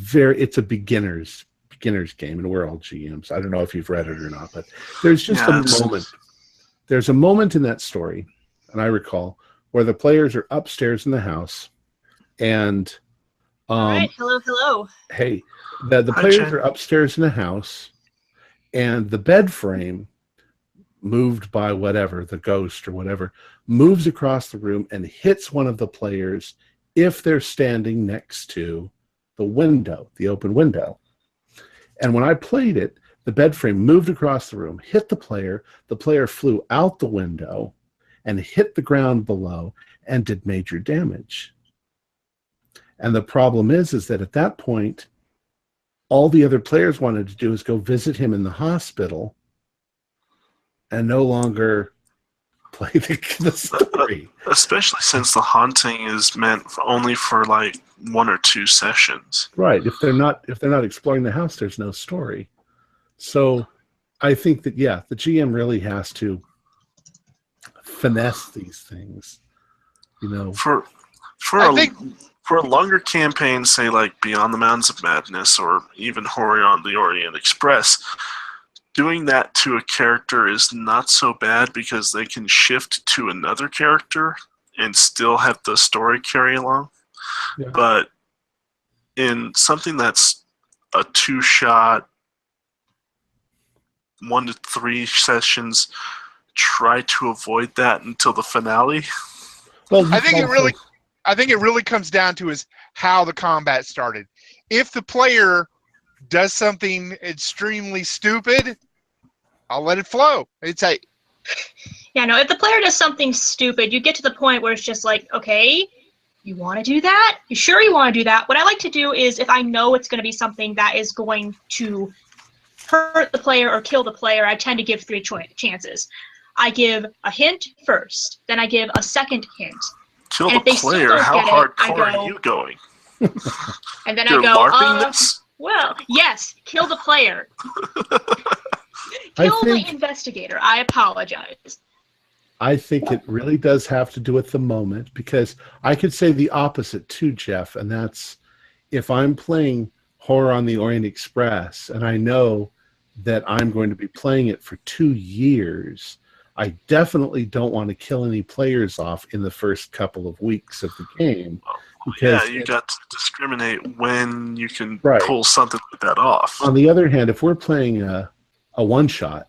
beginner's game, and we're all GMs. I don't know if you've read it or not, but there's just a moment. There's a moment in that story, and I recall, where the players are upstairs in the house, and all right, hello. Hey, the players are upstairs in the house, and the bed frame, moved by whatever, the ghost or whatever, moves across the room and hits one of the players if they're standing next to the window, the open window. And when I played it, The bed frame moved across the room, hit the player flew out the window and hit the ground below and did major damage. And the problem is that at that point, all the other players wanted to do is go visit him in the hospital and no longer play the story. Especially since the haunting is meant only for like 1 or 2 sessions. Right. If they're not exploring the house, there's no story. So I think that, yeah, the GM really has to finesse these things, you know. For a longer campaign, say like Beyond the Mountains of Madness or even Horror on the Orient Express, doing that to a character is not so bad because they can shift to another character and still have the story carry along. Yeah. But in something that's a 2-shot, 1 to 3 sessions, try to avoid that until the finale. Well, I think it really comes down to is how the combat started. If the player does something extremely stupid, I'll let it flow. It's like, Yeah, no, if the player does something stupid, you get to the point where it's just like, okay, you want to do that? You sure you want to do that? What I like to do is if I know it's going to be something that is going to hurt the player or kill the player, I tend to give 3 chances. I give a hint first, then I give a second hint. Kill And the if they still player? don't How get it, I hardcore go- are you going? And then You're I go, LARPing this? well, yes, kill the player. I Kill think- the investigator. I apologize. I think it really does have to do with the moment, because I could say the opposite too, Jeff, and that's if I'm playing Horror on the Orient Express and I know that I'm going to be playing it for 2 years, I definitely don't want to kill any players off in the first couple of weeks of the game. Yeah, you got to discriminate when you can Right. pull something like that off. On the other hand, if we're playing a one-shot,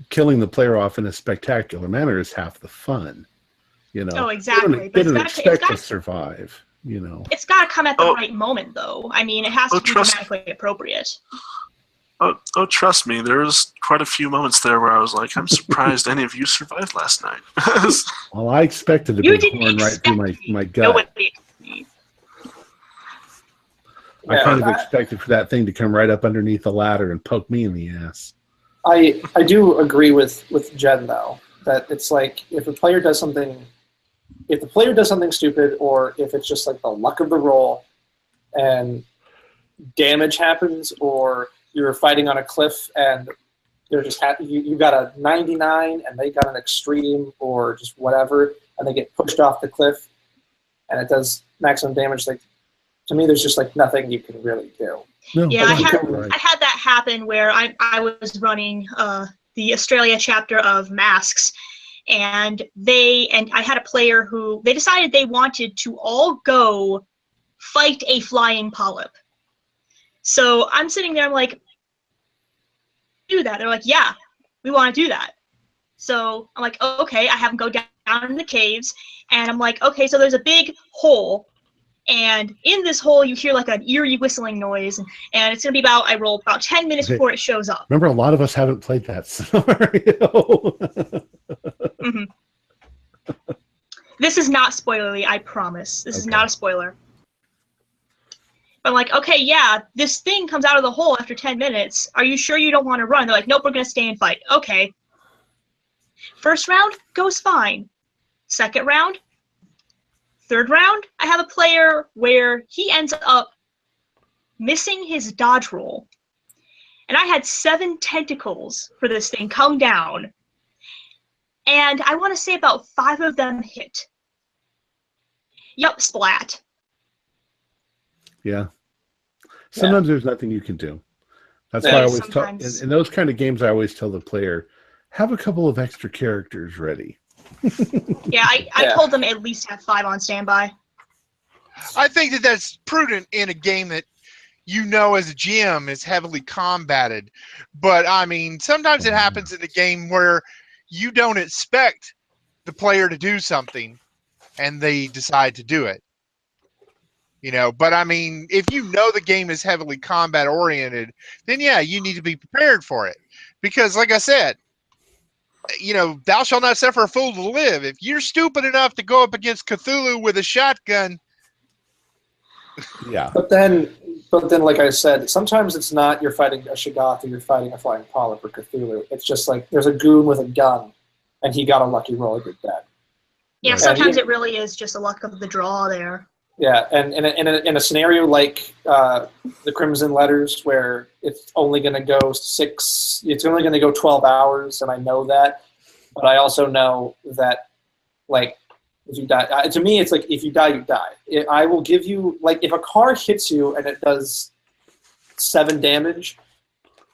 killing the player off in a spectacular manner is half the fun. You know, Oh, exactly. They But don't it's expect gotta to survive. You know, It's got to come at the right moment, though. I mean, it has to be trust- thematically appropriate. Oh, trust me, there was quite a few moments there where I was like, I'm surprised any of you survived last night. well, I expected a You big didn't horn right through expect my me. gut. Nobody expected me. I kind of expected for that thing to come right up underneath the ladder and poke me in the ass. I do agree with Jen, though, that it's like if the player does something stupid, or if it's just like the luck of the roll and damage happens, or you're fighting on a cliff and they're just you got a 99 and they got an extreme or just whatever, and they get pushed off the cliff and it does maximum damage, like, to me there's just like nothing you can really do. No, Yeah, that's I right. had that happen where I was running the Australia chapter of Masks, and I had a player who they decided they wanted to all go fight a flying polyp. So I'm sitting there, I'm like, do that. They're like, yeah, we want to do that. So I'm like, okay, I have them go down in the caves, and I'm like, okay, so there's a big hole, and in this hole you hear like an eerie whistling noise, and it's gonna be I roll about 10 minutes before it shows up. Remember, a lot of us haven't played that scenario. This is not spoilery, I promise. This is not a spoiler. But I'm like, okay, yeah, this thing comes out of the hole after 10 minutes. Are you sure you don't want to run? They're like, nope, we're going to stay and fight. Okay. First round goes fine. Second round, third round, I have a player where he ends up missing his dodge roll. And I had 7 tentacles for this thing come down. And I want to say about 5 of them hit. Yup, splat. Yeah. Sometimes there's nothing you can do. That's why I always tell, in those kind of games, I always tell the player, have a couple of extra characters ready. Yeah, I told them at least have 5 on standby. I think that that's prudent in a game that you know as a GM is heavily combated. But, I mean, sometimes it happens in a game where you don't expect the player to do something and they decide to do it. You know, but I mean, if you know the game is heavily combat oriented, then yeah, you need to be prepared for it. Because like I said, you know, thou shalt not suffer a fool to live. If you're stupid enough to go up against Cthulhu with a shotgun, Yeah. But then, like I said, sometimes it's not you're fighting a Shoggoth or you're fighting a flying polyp or Cthulhu. It's just like there's a goon with a gun, and he got a lucky roll to get dead. Yeah, Right. sometimes it really is just a luck of the draw there. Yeah, and in a scenario like the Crimson Letters, where it's only going to go it's only going to go 12 hours, and I know that, but I also know that, like, if you die, to me, it's like if you die, you die. I will give you, like, if a car hits you and it does 7 damage,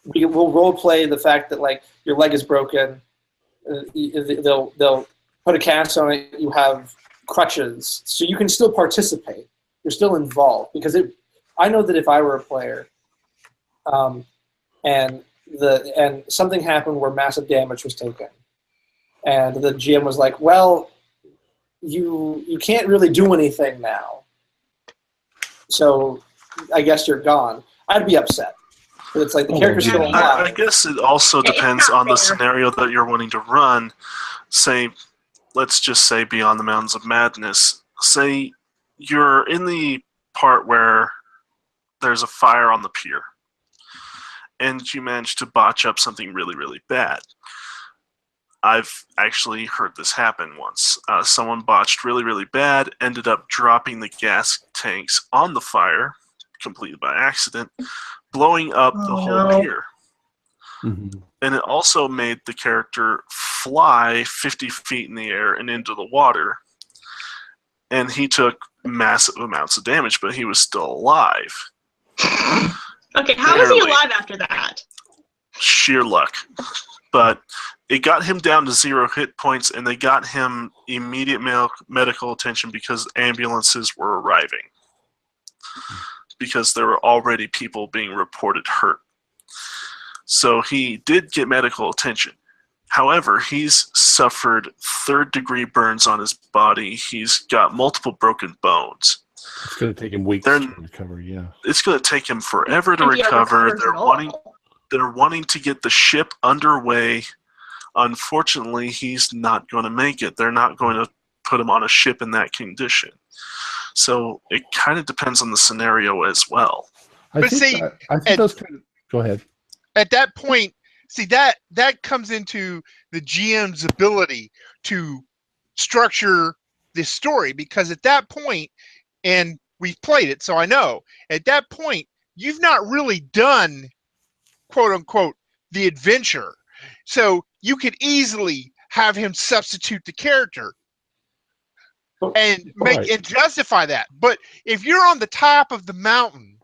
we'll role play the fact that, like, your leg is broken. They'll put a cast on it. You have crutches, so you can still participate. You're still involved because I know that if I were a player, and something happened where massive damage was taken, and the GM was like, "Well, you can't really do anything now, so I guess you're gone." I'd be upset. But it's like the character's still alive. I guess it also depends on the scenario that you're wanting to run. Say, let's just say Beyond the Mountains of Madness. Say you're in the part where there's a fire on the pier, and you manage to botch up something really, really bad. I've actually heard this happen once. Someone botched really, really bad, ended up dropping the gas tanks on the fire, completely by accident, blowing up the whole pier. Mm-hmm. And it also made the character fly 50 feet in the air and into the water. And he took massive amounts of damage, but he was still alive. Okay, how was he alive after that? Sheer luck. But it got him down to 0 hit points, and they got him immediate medical attention because ambulances were arriving. Because there were already people being reported hurt. So he did get medical attention. However, he's suffered 3rd-degree burns on his body. He's got multiple broken bones. It's going to take him weeks to recover, yeah. It's going to take him forever to recover. They're wanting to get the ship underway. Unfortunately, he's not going to make it. They're not going to put him on a ship in that condition. So it kind of depends on the scenario as well. I think those kind of, go ahead. At that point, see, that comes into the GM's ability to structure this story, because at that point, and we've played it, so I know, at that point, you've not really done, quote unquote, the adventure. So you could easily have him substitute the character and and justify that. But if you're on the top of the mountain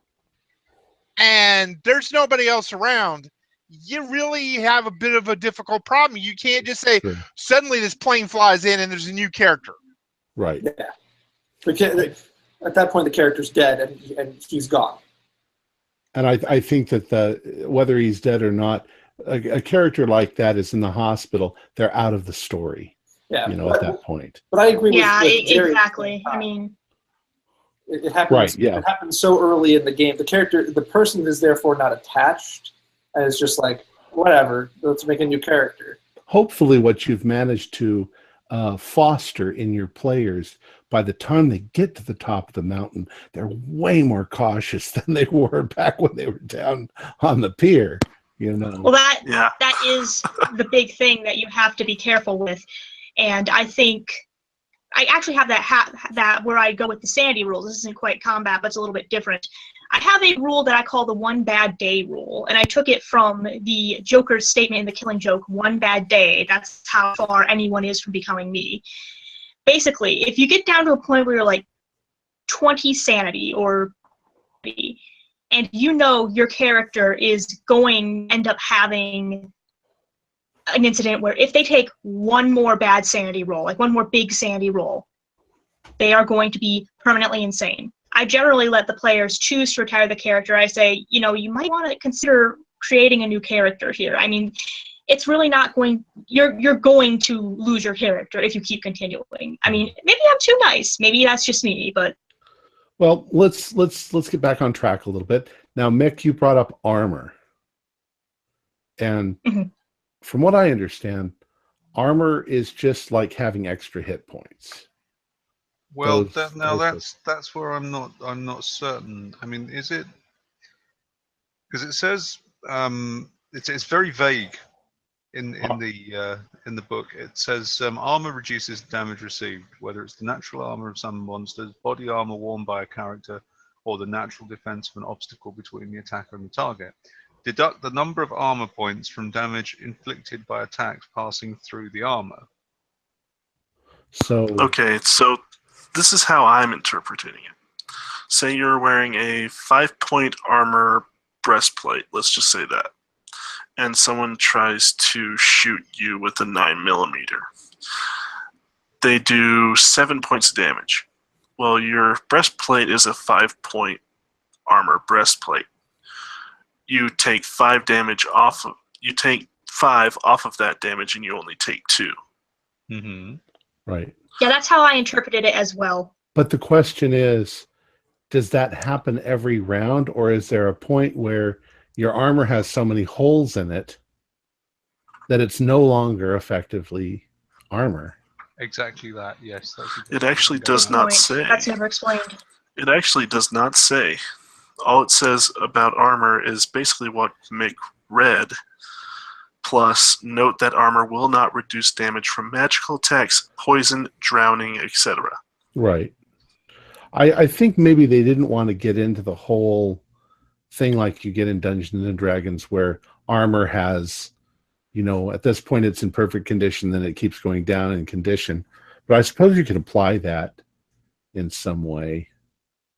and there's nobody else around, you really have a bit of a difficult problem. You can't just say, suddenly this plane flies in and there's a new character. Right. Yeah. At that point, the character's dead and he's gone. And I think that whether he's dead or not, a character like that is in the hospital. They're out of the story. Yeah, at that point. But I agree. Yeah, with Jerry. exactly. I mean, it happens. Right. Yeah. It happens so early in the game. The person is therefore not attached, and it's just like, whatever. Let's make a new character. Hopefully, what you've managed to foster in your players, by the time they get to the top of the mountain, they're way more cautious than they were back when they were down on the pier. Well, that is the big thing that you have to be careful with. And I think I actually have that where I go with the sanity rules. This isn't quite combat, but it's a little bit different. I have a rule that I call the 1 bad day rule, and I took it from the Joker's statement in The Killing Joke, 1 bad day. That's how far anyone is from becoming me. Basically, if you get down to a point where you're like 20 sanity or and your character is going to end up having an incident where if they take one more bad sanity roll, like one more big sanity roll, they are going to be permanently insane. I generally let the players choose to retire the character. I say, you might want to consider creating a new character here. I mean, it's really not going, you're going to lose your character if you keep continuing. I mean, maybe I'm too nice. Maybe that's just me, but. Well, let's get back on track a little bit. Now, Mick, you brought up armor. And from what I understand, armor is just like having extra hit points. Well, that's where I'm not certain. I mean, is it? Because it says it's very vague in the book. It says armor reduces damage received, whether it's the natural armor of some monsters, body armor worn by a character, or the natural defense of an obstacle between the attacker and the target. Deduct the number of armor points from damage inflicted by attacks passing through the armor. So this is how I'm interpreting it. Say you're wearing a 5-point armor breastplate, let's just say that, and someone tries to shoot you with a 9mm. They do 7 points of damage. Well, your breastplate is a 5-point armor breastplate. You take 5 damage off of. You take 5 off of that damage, and you only take 2. Mm-hmm. Right. Yeah, that's how I interpreted it as well. But the question is, does that happen every round, or is there a point where your armor has so many holes in it that it's no longer effectively armor? Exactly that, yes. It actually does not say. That's never explained. It actually does not say. All it says about armor is basically what Mick read, plus note that armor will not reduce damage from magical attacks, poison, drowning, etc. Right. I think maybe they didn't want to get into the whole thing like you get in Dungeons and Dragons where armor has, at this point it's in perfect condition, then it keeps going down in condition. But I suppose you could apply that in some way.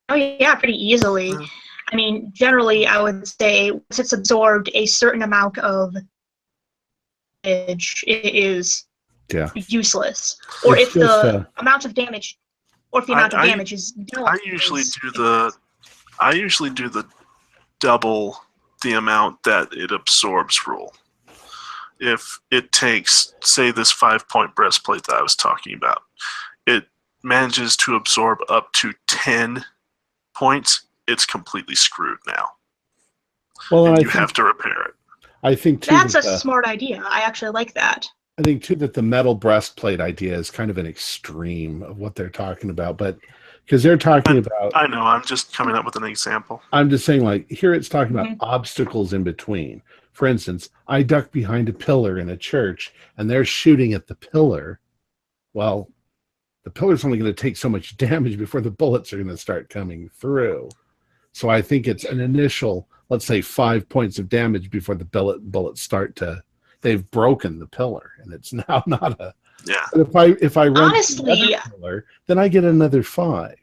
Oh, yeah, pretty easily. Yeah. I mean, generally, I would say once it's absorbed a certain amount of damage, it is useless. Or It's if the amount of damage, or if the amount of damage is no. I usually do the double the amount that it absorbs rule. If it takes, say, this 5-point breastplate that I was talking about, it manages to absorb up to 10 points, it's completely screwed now. Well, and you have to repair it. I think too that's a smart idea. I actually like that. I think too that the metal breastplate idea is kind of an extreme of what they're talking about, but because they're talking about. I know. I'm just coming up with an example. I'm just saying, like here, it's talking about obstacles in between. For instance, I duck behind a pillar in a church, and they're shooting at the pillar. Well, the pillar's only going to take so much damage before the bullets are going to start coming through. So I think it's an initial, let's say, 5 points of damage before the bullets start to. They've broken the pillar, and it's now not a. Yeah. But if I run honestly, another pillar, then I get another 5.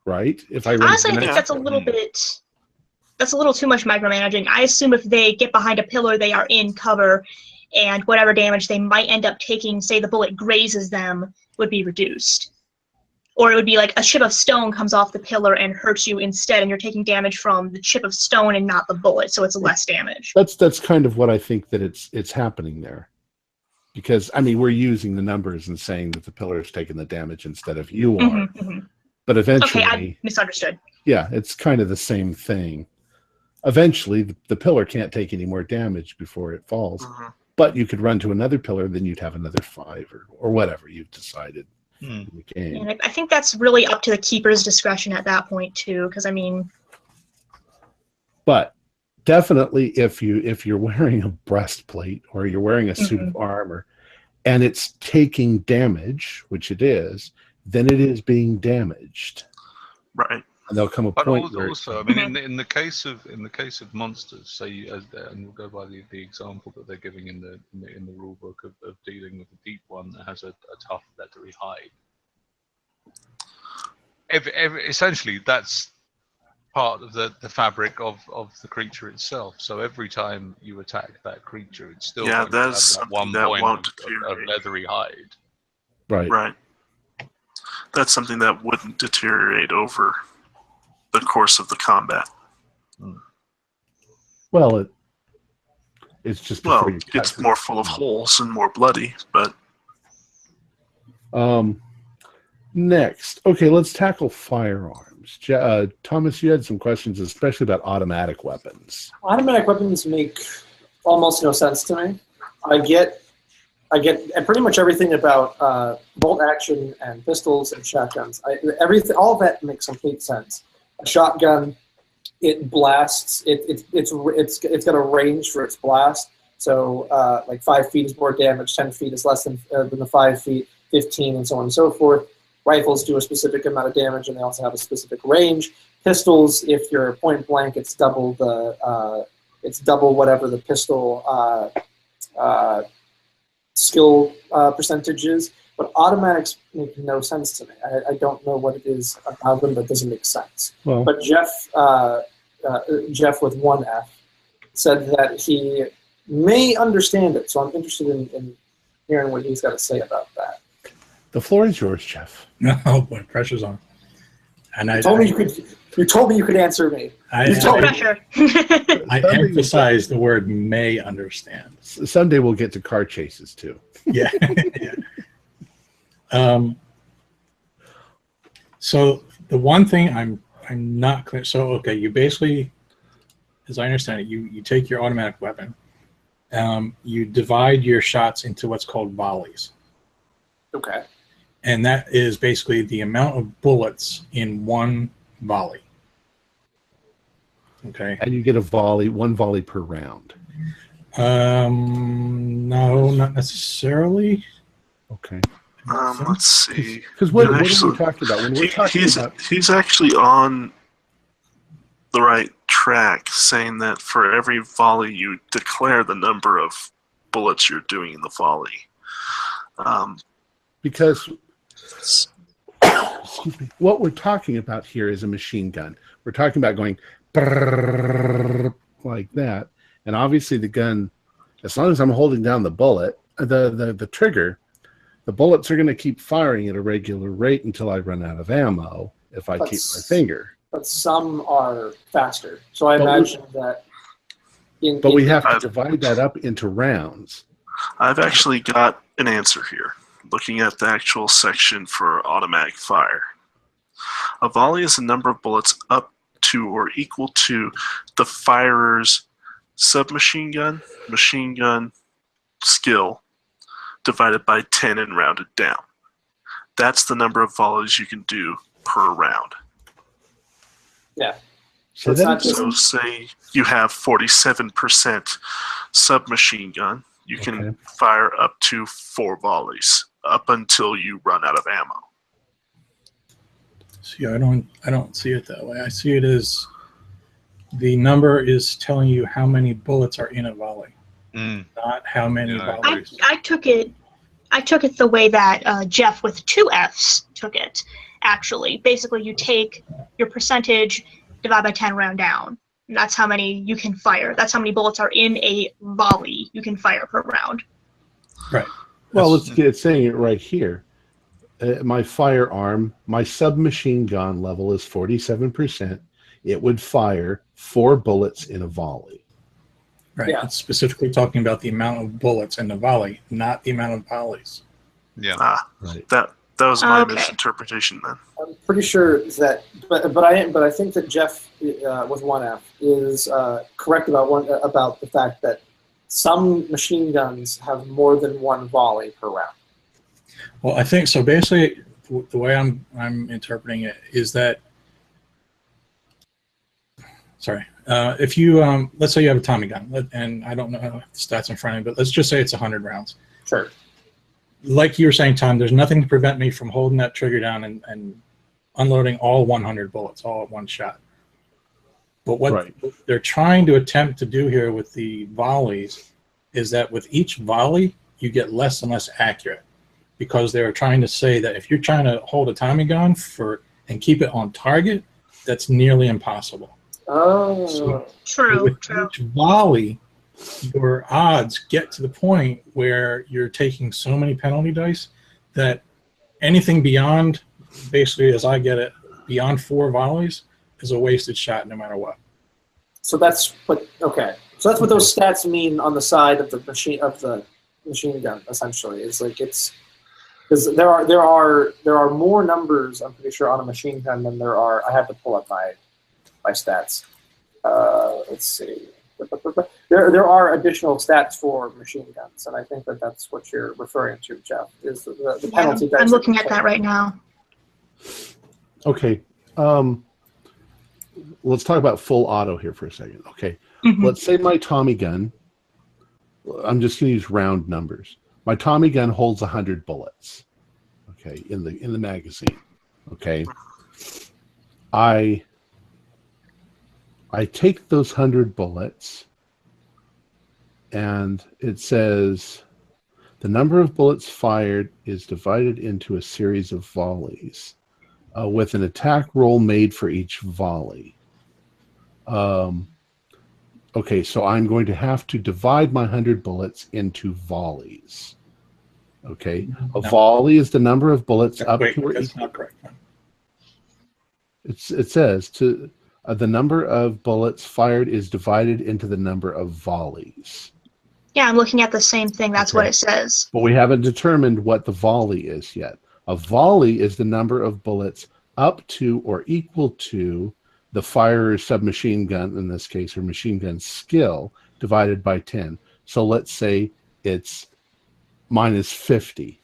Right? If I run honestly, I think that's a little bit. That's a little too much micromanaging. I assume if they get behind a pillar, they are in cover, and whatever damage they might end up taking, say the bullet grazes them, would be reduced. Or it would be like a chip of stone comes off the pillar and hurts you instead, and you're taking damage from the chip of stone and not the bullet, so it's less damage. That's kind of what I think that it's happening there. Because, I mean, we're using the numbers and saying that the pillar is taking the damage instead of you are. But eventually... Okay, I misunderstood. Yeah, it's kind of the same thing. Eventually, the pillar can't take any more damage before it falls. But you could run to another pillar, then you'd have another 5 or whatever you've decided. In the game. And I think that's really up to the keeper's discretion at that point too, because I mean. But definitely, if you're wearing a breastplate or you're wearing a suit of armor, and it's taking damage, which it is, then it is being damaged. Right. And there'll come a point where. Also, I mean, in the case of monsters, say, and we'll go by the example that they're giving in the rule book of dealing with a deep one that has a tough leathery hide. Essentially, that's part of the fabric of the creature itself. So every time you attack that creature, it's still going to have that 1 point of leathery hide. Right. Right. That's something that wouldn't deteriorate over the course of the combat. Well, it's just it's more full of holes and more bloody, but Next, okay, let's tackle firearms. Thomas, you had some questions, especially about automatic weapons. Automatic weapons make almost no sense to me. I get pretty much everything about bolt action and pistols and shotguns. Everything, all of that makes complete sense. A shotgun, it blasts. It's got a range for its blast. So like 5 feet is more damage, 10 feet is less than the 5 feet, 15, and so on and so forth. Rifles do a specific amount of damage, and they also have a specific range. Pistols, if you're point blank, it's double whatever the pistol skill percentage is. But automatics make no sense to me. I don't know what it is about them that doesn't make sense. Well, but Jeff with one F said that he may understand it, so I'm interested in hearing what he's got to say about that. the floor is yours, Jeff. Oh boy, pressure's on. And You told me you could answer me. Pressure. I emphasize the word may understand. Someday we'll get to car chases too. Yeah. Yeah. So the one thing I'm not clear. So okay, you basically, as I understand it, you take your automatic weapon, you divide your shots into what's called volleys. Okay. And that is basically the amount of bullets in one volley. Okay. And you get one volley per round. No, not necessarily. Okay. Let's see. Because what are we talking about? When we're talking about... He's actually on the right track, saying that for every volley you declare the number of bullets you're doing in the volley. Because what we're talking about here is a machine gun. We're talking about going like that, and obviously the gun, as long as I'm holding down the bullet, the trigger, the bullets are going to keep firing at a regular rate until I run out of ammo if I keep my finger. But some are faster, so I imagine that. But we have to divide that up into rounds. I've actually got an answer here. Looking at the actual section for automatic fire. A volley is the number of bullets up to or equal to the firer's submachine gun, machine gun skill divided by 10 and rounded down. That's the number of volleys you can do per round. Yeah. So say you have 47% submachine gun, you can fire up to 4 volleys up until you run out of ammo. See, I don't see it that way. I see it as the number is telling you how many bullets are in a volley, not how many volleys. I took it the way that Jeff with 2 Fs took it. Actually, basically, you take your percentage, divide by 10, round down. And that's how many you can fire. That's how many bullets are in a volley you can fire per round. Right. Well, it's saying it right here. My firearm, my submachine gun level is 47%. It would fire 4 bullets in a volley. Right. Yeah. It's specifically talking about the amount of bullets in the volley, not the amount of volleys. Yeah. Right. That was my misinterpretation then. I'm pretty sure that, but I think that Jeff with 1F is correct about the fact that some machine guns have more than 1 volley per round. Well, I think so. Basically, the way I'm interpreting it is that. Sorry, if you let's say you have a Tommy gun, and I don't know the stats in front of me, but let's just say it's 100 rounds. Sure. Like you were saying, Tom, there's nothing to prevent me from holding that trigger down and unloading all 100 bullets all at one shot. But what they're trying to attempt to do here with the volleys is that with each volley, you get less and less accurate, because they're trying to say that if you're trying to hold a Tommy gun and keep it on target, that's nearly impossible. Oh, so true. Each volley, your odds get to the point where you're taking so many penalty dice that anything beyond, basically, as I get it, beyond 4 volleys is a wasted shot no matter what. So that's what those stats mean on the side of the machine gun. Essentially, it's like it's Because there are more numbers, I'm pretty sure, on a machine gun than there are. I have to pull up my stats. Let's see. There are additional stats for machine guns, and I think that's what you're referring to, Jeff. Is the penalty dice? I'm looking at that right now. Okay. Let's talk about full auto here for a second. Okay. Mm-hmm. Let's say my Tommy gun. I'm just going to use round numbers. My Tommy gun holds 100 bullets. Okay, in the magazine. Okay. I take those 100 bullets, and it says the number of bullets fired is divided into a series of volleys, with an attack roll made for each volley. Okay, so I'm going to have to divide my 100 bullets into volleys. Okay, a volley is the number of bullets up to or that's not correct. it says to the number of bullets fired is divided into the number of volleys. Yeah, I'm looking at the same thing. That's what it says. But we haven't determined what the volley is yet. A volley is the number of bullets up to or equal to the firer's submachine gun, in this case, or machine gun skill, divided by 10. So let's say it's minus 50.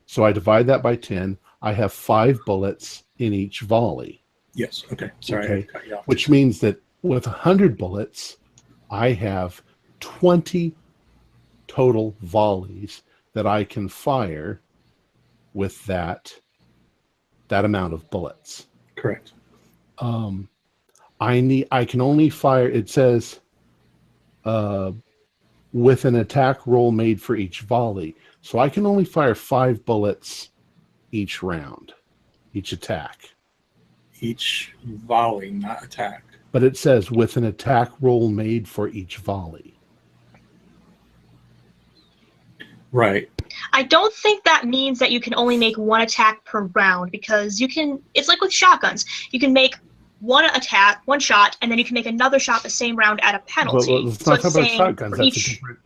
So I divide that by 10. I have 5 bullets in each volley. Yes. Okay. Sorry. Okay. I cut you off. Which means that with 100 bullets, I have 20 total volleys that I can fire with that amount of bullets. Correct. I can only fire, it says, with an attack roll made for each volley. So I can only fire 5 bullets each round, each attack. Each volley, not attack. But it says with an attack roll made for each volley. Right. I don't think that means that you can only make one attack per round, because you can. It's like with shotguns. You can make one attack, one shot, and then you can make another shot the same round at a penalty. Well, let's not talk about shotguns. For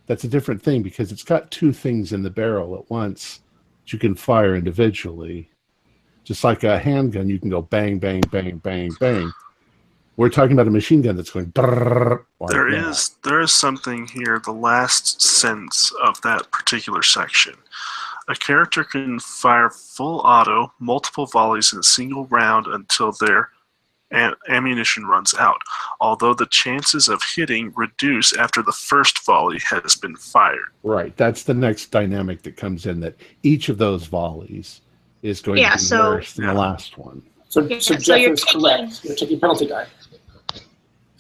That's a different thing, because it's got 2 things in the barrel at once that you can fire individually. Just like a handgun, you can go bang, bang, bang, bang, bang. We're talking about a machine gun that's going brrrr, like there is something here, the last sentence of that particular section. A character can fire full auto, multiple volleys in a single round until their ammunition runs out, although the chances of hitting reduce after the first volley has been fired. Right. That's the next dynamic that comes in, that each of those volleys is going to be worse than the last one. So Jeff is correct. You're taking penalty die.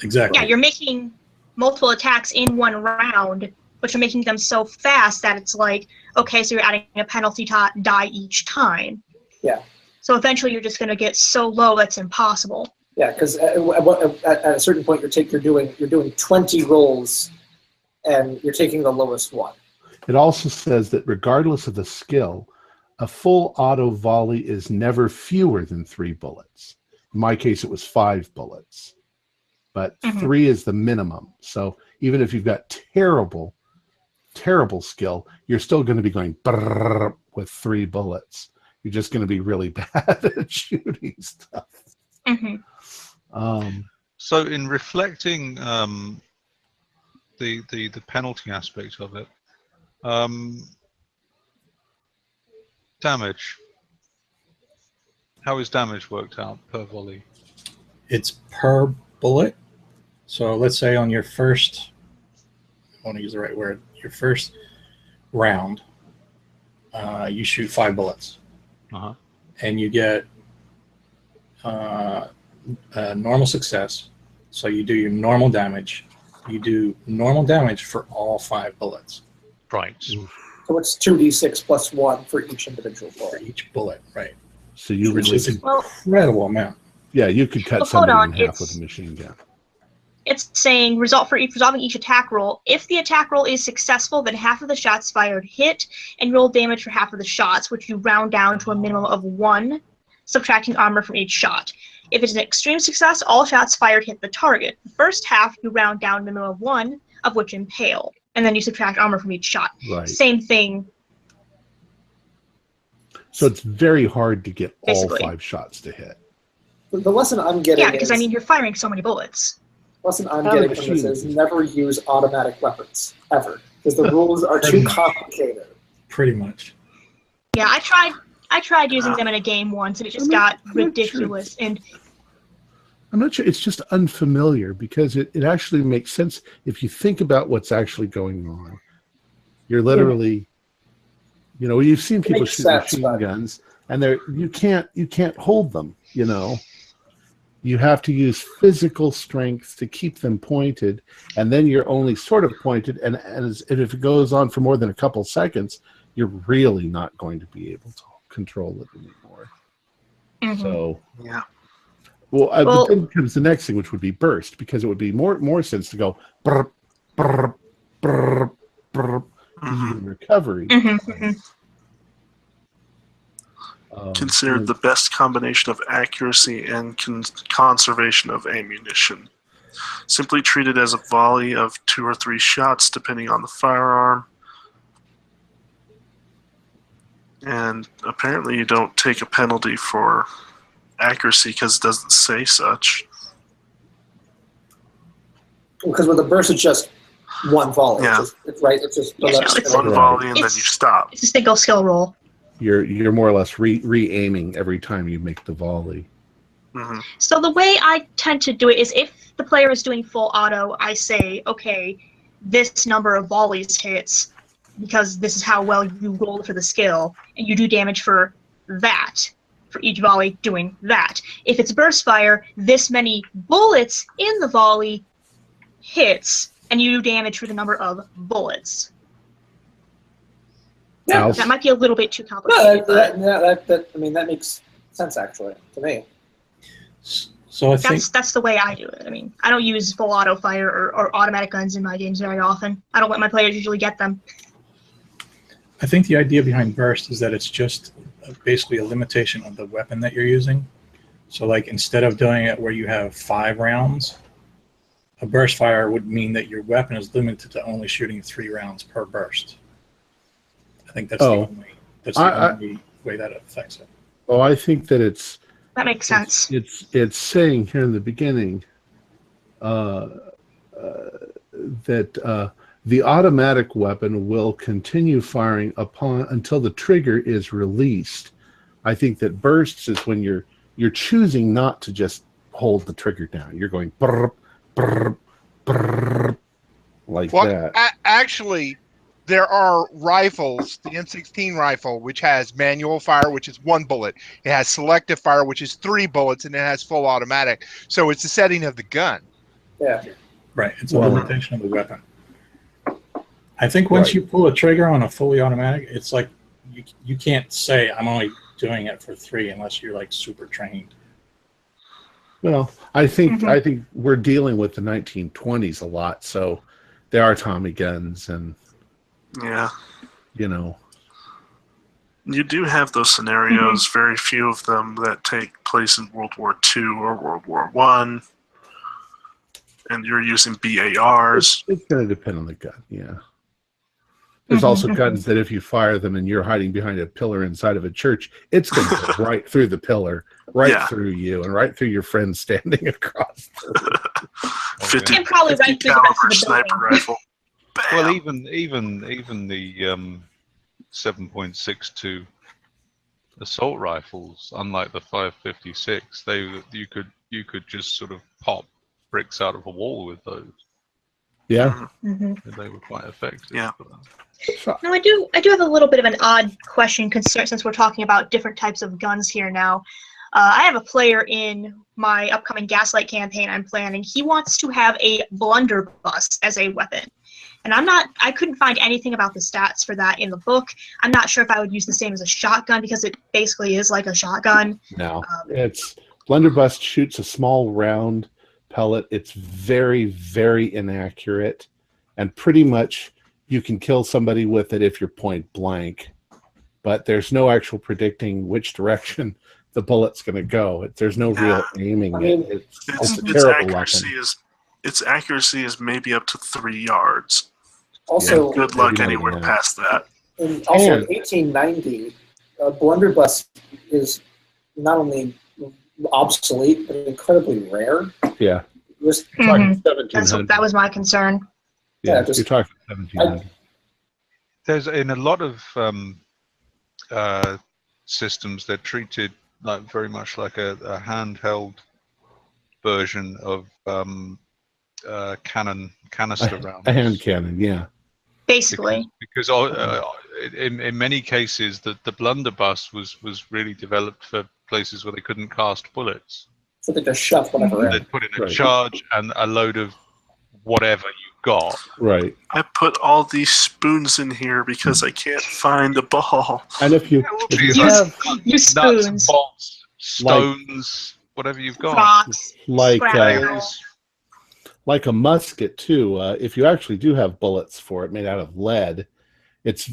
Exactly. Yeah, you're making multiple attacks in one round, but you're making them so fast that it's like, okay, so you're adding a penalty die each time. Yeah. So eventually you're just going to get so low that's impossible. Yeah, because at a certain point you're doing 20 rolls, and you're taking the lowest one. It also says that regardless of the skill, a full auto volley is never fewer than 3 bullets. In my case, it was 5 bullets, but 3 is the minimum. So even if you've got terrible skill, you're still going to be going brrrr with 3 bullets. You're just going to be really bad at shooting stuff. So in reflecting the penalty aspect of it, damage. How is damage worked out per volley? It's per bullet. So let's say on your first, I want to use the right word, your first round, you shoot 5 bullets. And you get a normal success. So you do your normal damage. You do normal damage for all 5 bullets. Right. So it's 2d6 plus 1 for each individual bullet. For each bullet, right. So you Which is an incredible amount. Yeah, you could cut somebody in half with a machine gun. It's saying resolving each attack roll. If the attack roll is successful, then half of the shots fired hit, and roll damage for half of the shots, which you round down to a minimum of 1, subtracting armor from each shot. If it's an extreme success, all shots fired hit the target. The first half, you round down to a minimum of 1, of which impale, and then you subtract armor from each shot. Right. Same thing So it's very hard to get Basically. all 5 shots to hit. The lesson I'm getting Yeah, because is, you're firing so many bullets. lesson I'm How getting from this machines. is never use automatic weapons, ever. Because the rules are too complicated. Pretty much. Yeah, I tried using them in a game once, and it just got ridiculous. And I'm not sure. It's just unfamiliar because it actually makes sense if you think about what's actually going on. You're literally, you've seen people makes shoot sense, machine but- guns, and you can't hold them. You have to use physical strength to keep them pointed, and then you're only sort of pointed. And if it goes on for more than a couple seconds, you're really not going to be able to control it anymore. Mhm. So Yeah. but Well- then comes the next thing, which would be burst, because it would be more sense to go brr, brr, brr, brr, Mhm. recovery. Mhm, mhm. Considered the best combination of accuracy and conservation of ammunition. Simply treated as a volley of 2 or 3 shots, depending on the firearm. And apparently you don't take a penalty for accuracy because it doesn't say such. Because with a burst, it's just one volley. Yeah. It's just Yeah, no, it's- One Right. volley and then It's- you stop. It's a single skill roll. You're more or less re-aiming every time you make the volley. Hmm. So the way I tend to do it is if the player is doing full auto, I say, okay, this number of volleys hits because this is how well you roll for the skill, and you do damage for that, for each volley doing that. If it's burst fire, this many bullets in the volley hits, and you do damage for the number of bullets. Yeah. Else? That might be a little bit too No, complicated, but that makes sense actually to me. So I think that's the way I do it. I mean, I don't use full auto fire or automatic guns in my games very often. I don't let my players usually get them. I think the idea behind burst is that it's just basically a limitation of the weapon that you're using. So like instead of doing it where you have 5 rounds, a burst fire would mean that your weapon is limited to only shooting 3 rounds per burst. I think that's Oh. the only way that it affects it. Oh, I think that it's That makes sense. it's saying here in the beginning that the automatic weapon will continue firing until the trigger is released. I think that bursts is when you're choosing not to just hold the trigger down. You're going brr, brr, brr, like Well, that. actually, there are rifles, the M16 rifle, which has manual fire, which is 1 bullet. It has selective fire, which is 3 bullets, and it has full automatic. So it's the setting of the gun. Yeah. Right. It's a Well- limitation of the weapon. I think once Right. you pull a trigger on a fully automatic, it's like you can't say I'm only doing it for 3 unless you're like super trained. Well, I think Mhm. we're dealing with the 1920s a lot, so there are Tommy guns, and Yeah. You do have those scenarios, very few of them that take place in World War II or World War I, and you're using BARs. it's going to depend on the gun. Yeah. There's also guns that if you fire them and you're hiding behind a pillar inside of a church, it's going to go right through the pillar, right Yeah. through you, and right through your friend standing across. 50, And probably 50 right through the rest caliber of the sniper building. rifle. Bam. Well, even the 7.62 assault rifles, unlike the 5.56, you could just sort of pop bricks out of a wall with those. Yeah. Mhm. They were quite effective. Yeah. for that. So, Now, I do have a little bit of an odd question since we're talking about different types of guns here now. I have a player in my upcoming Gaslight campaign I'm planning. He wants to have a blunderbuss as a weapon. And I couldn't find anything about the stats for that in the book. I'm not sure if I would use the same as a shotgun because it basically is like a shotgun. no, it's blunderbuss shoots a small round pellet. It's very, very inaccurate, and pretty much you can kill somebody with it if you're point blank, but there's no actual predicting which direction the bullet's going to go. There's no real aiming. I mean, it's Its, a its terrible accuracy weapon. its accuracy is maybe up to 3 yards. Also, Good luck maybe not anywhere even that. past that. in 1890, blunderbuss is not only obsolete but incredibly rare. Yeah. Just Talking Mhm. 1700. That was my concern. Yeah, Yeah, just- you're talking 1700. There's in a lot of systems, they're treated like very much like a handheld version of canister rounds. A hand cannon, yeah. Basically. Because in many cases, the blunderbuss was really developed for places where they couldn't cast bullets. so they just shove whatever in. They'd put in a Right. charge and a load of whatever you got. Right. I put all these spoons in here because I can't find a ball. And if you Use have use Nuts, spoons. bolts, stones, whatever you've got. Rocks. like scrap metal. like a musket too, if you actually do have bullets for it made out of lead,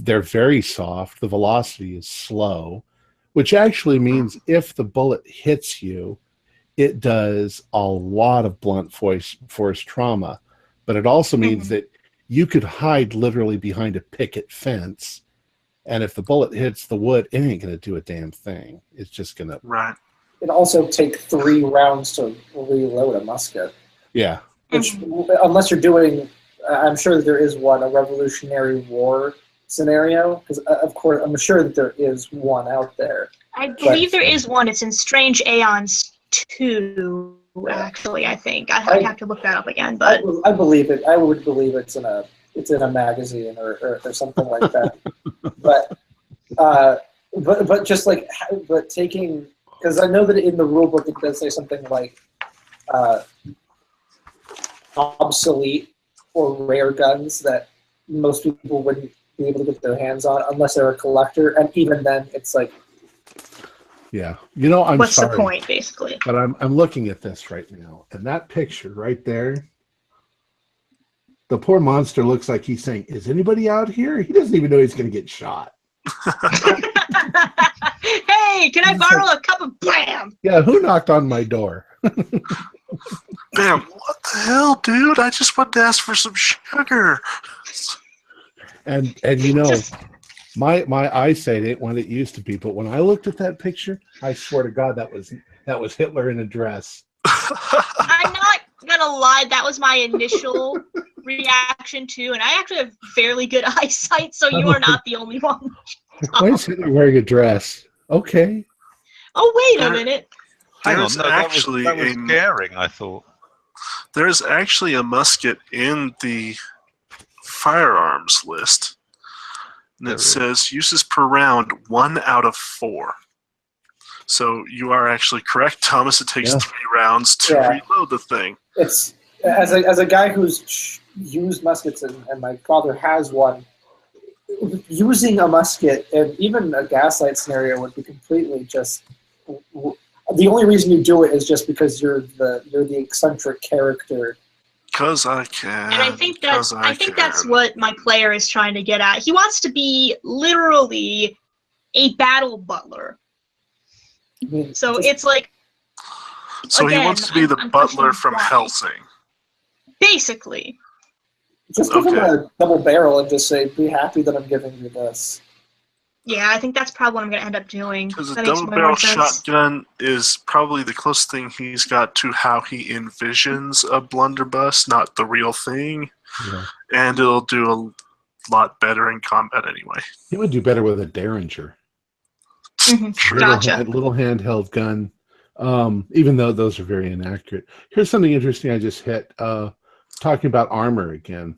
they're very soft. The velocity is slow, which actually means if the bullet hits you, it does a lot of blunt force trauma. But it also means that you could hide literally behind a picket fence, and if the bullet hits the wood, it ain't going to do a damn thing. It's just going to... Right. It'd also take 3 rounds to reload a musket. Yeah. Which, unless you're doing, I'm sure that there is one, a Revolutionary War scenario, because of course, I'm sure that there is one out there. I believe there is one. It's in Strange Aeons 2, actually, I think. I'd have to look that up again, but... I believe it. I would believe it's in a magazine or something like that. but just like, but taking, because I know that in the rulebook it does say something like obsolete or rare guns that most people wouldn't be able to get their hands on unless they're a collector, and even then it's like, Yeah. You know, I'm What's sorry, the point, basically? but I'm looking at this right now, and that picture right there, the poor monster looks like he's saying, "Is anybody out here?" He doesn't even know he's going to get shot. Hey, can I borrow a cup of blam? Yeah, who knocked on my door? Bam, what the hell, dude? I just wanted to ask for some sugar. And you know, Just- my eyesight ain't what it used to be, but when I looked at that picture, I swear to God, that was Hitler in a dress. I'm not gonna lie, that was my initial reaction too, and I actually have fairly good eyesight, so you are not the only one. Why is Hitler wearing a dress? Okay. Oh, wait a minute. Hang on, There's no, that was actually scaring, I thought. There's actually a musket in the firearms list. And There it is. says uses per round 1 out of 4. So you are actually correct, Thomas. It takes Yeah. 3 rounds to reload the thing. it's as a guy who's used muskets and my father has one. Using a musket and even a gaslight scenario would be completely just. The only reason you do it is just because you're the eccentric character. Because I can. And I think that's what my player is trying to get at. He wants to be literally a battle butler. I mean, So just- it's like, So he again, wants to be the I'm butler pushing from why. Helsing. basically. just give him Okay. a double barrel and just say, "Be happy that I'm giving you this." Yeah, I think that's probably what I'm going to end up doing. Because a That makes double way barrel more sense. shotgun is probably the closest thing he's got to how he envisions a blunderbuss, not the real thing. Yeah. And it'll do a lot better in combat anyway. He would do better with a Derringer. Mhm. Gotcha. Little handheld gun. Even though those are very inaccurate. Here's something interesting I just hit. Talking about armor again.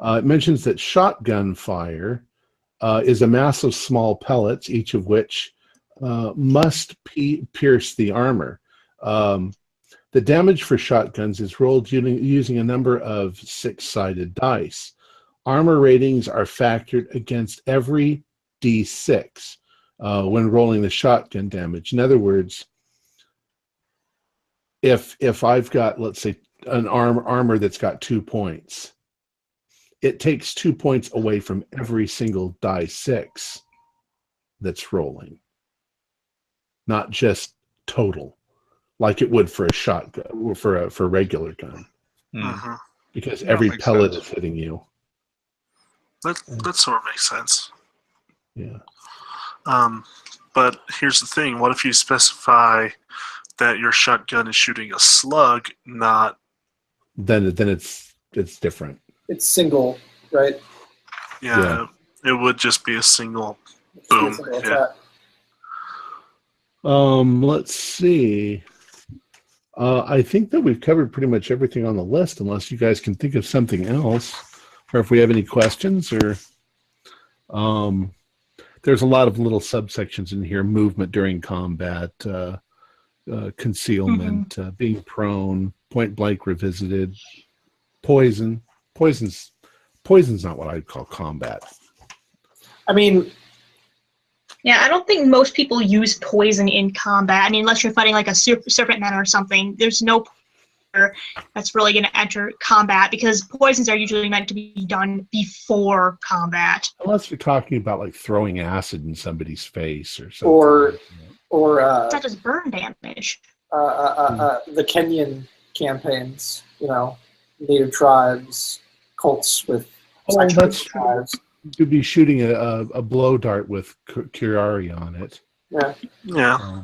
It mentions that shotgun fire is a mass of small pellets, each of which must pierce the armor. The damage for shotguns is rolled using a number of 6-sided dice. Armor ratings are factored against every D6 when rolling the shotgun damage. In other words, if I've got, let's say, an armor that's got 2 points, it takes 2 points away from every single die 6 that's rolling, not just total, like it would for a shotgun, for a regular gun, Mhm. because Yeah, every makes pellet sense. is hitting you. That sort of makes sense. Yeah. But here's the thing: what if you specify that your shotgun is shooting a slug, not? Then it's different. It's single, right? Yeah, it would just be a single boom. Single Yeah. attack. Let's see. I think that we've covered pretty much everything on the list, unless you guys can think of something else, or if we have any questions, or there's a lot of little subsections in here: movement during combat, concealment, being prone, point blank revisited, poison. Poison's not what I'd call combat. I mean, Yeah, I don't think most people use poison in combat. I mean, unless you're fighting like a serpent man or something, there's no poison that's really going to enter combat because poisons are usually meant to be done before combat. Unless you're talking about like throwing acid in somebody's face or something. Or That does burn damage. the Kenyan campaigns, native tribes, cults with That's true. tribes. You'd be shooting a blow dart with curare on it. Yeah. Yeah.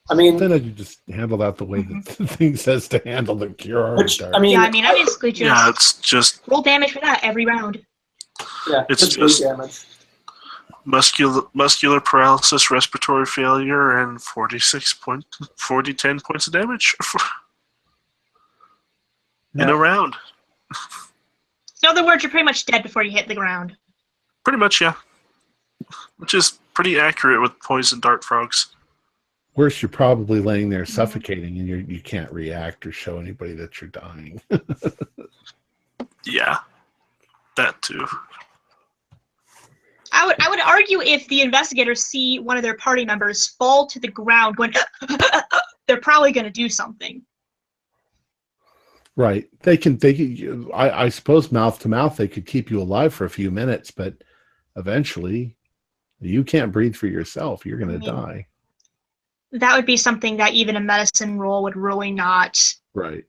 I mean, Then I'd just handle that the way that the thing says to handle the curare dart. I mean, I basically just it's just roll damage for that every round. it's it's just damage. muscular paralysis, respiratory failure, and 10 points of damage in a round. In other words, you're pretty much dead before you hit the ground. Pretty much, yeah. Which is pretty accurate with poison dart frogs. Worse, you're probably laying there suffocating, and you can't react or show anybody that you're dying. Yeah, that too. I would argue if the investigators see one of their party members fall to the ground going, they're probably going to do something. Right. They can. I suppose mouth to mouth they could keep you alive for a few minutes, but eventually, you can't breathe for yourself. You're going to die. That would be something that even a medicine roll would really not. Right.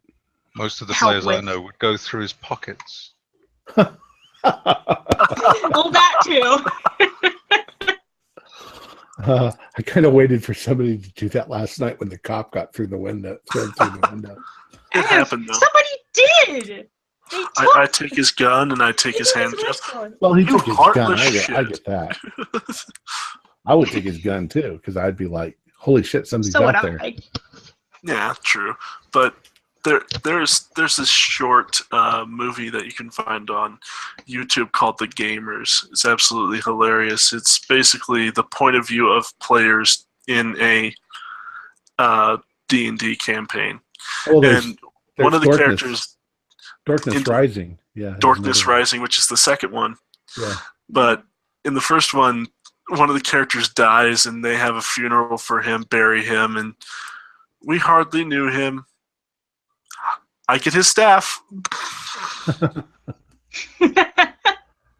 Most of the Help players I with. know would go through his pockets. Well, that too. I kind of waited for somebody to do that last night when the cop got through the window. Thrown through the window. It happened though. Somebody did. I take his gun and I take his handcuff. Well, he You took his gun. heartless I shit. get that. I would take his gun too, because I'd be like, "Holy shit, somebody's So would out there." I. Yeah, true. But there's this short movie that you can find on YouTube called The Gamers. It's absolutely hilarious. It's basically the point of view of players in a D&D campaign. Well, And one of the characters, Darkness Rising. Yeah. Darkness Rising, which is the second one. Yeah. But in the first one of the characters dies and they have a funeral for him, bury him, and we hardly knew him. I get his staff.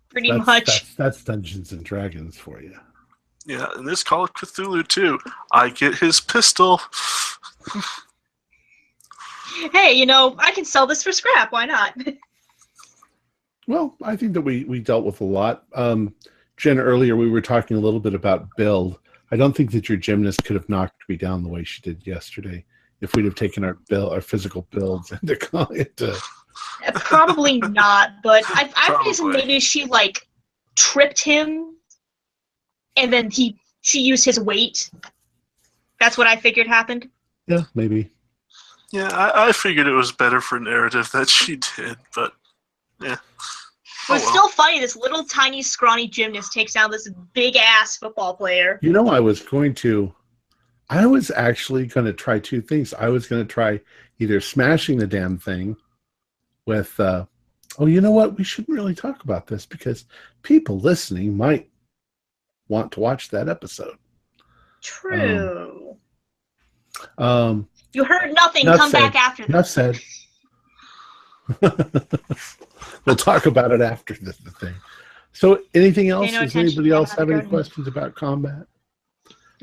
Pretty much. That's Dungeons and Dragons for you. Yeah, and this Call of Cthulhu too. I get his pistol. Hey, I can sell this for scrap. Why not? Well, I think that we dealt with a lot. Jen, earlier we were talking a little bit about build. I don't think that your gymnast could have knocked me down the way she did yesterday if we'd have taken our physical builds into Probably not, but I guess Probably. maybe she tripped him, and then she used his weight. That's what I figured happened. Yeah, maybe. Yeah, I figured it was better for narrative that she did, but yeah. It was still funny. This little tiny scrawny gymnast takes down this big ass football player. I was actually going to try two things. I was going to try either smashing the damn thing with, you know what? We shouldn't really talk about this because people listening might want to watch that episode. True. You heard nothing. Enough Come said. back after Enough this. said. We'll talk about it after the thing. So, anything else? Pay no Does attention anybody to else the have any garden. questions about combat?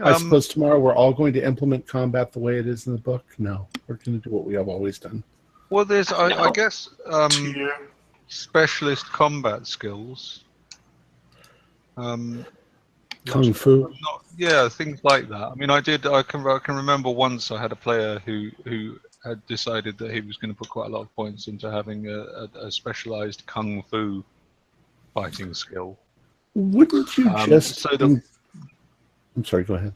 I suppose tomorrow we're all going to implement combat the way it is in the book. No, we're going to do what we have always done. Well, there's, I No. guess, Tier. specialist combat skills. Kung Fu. Yeah, things like that. I mean, I can remember once I had a player who had decided that he was going to put quite a lot of points into having a specialized Kung Fu fighting skill. Wouldn't you just? So the, I'm sorry. Go ahead.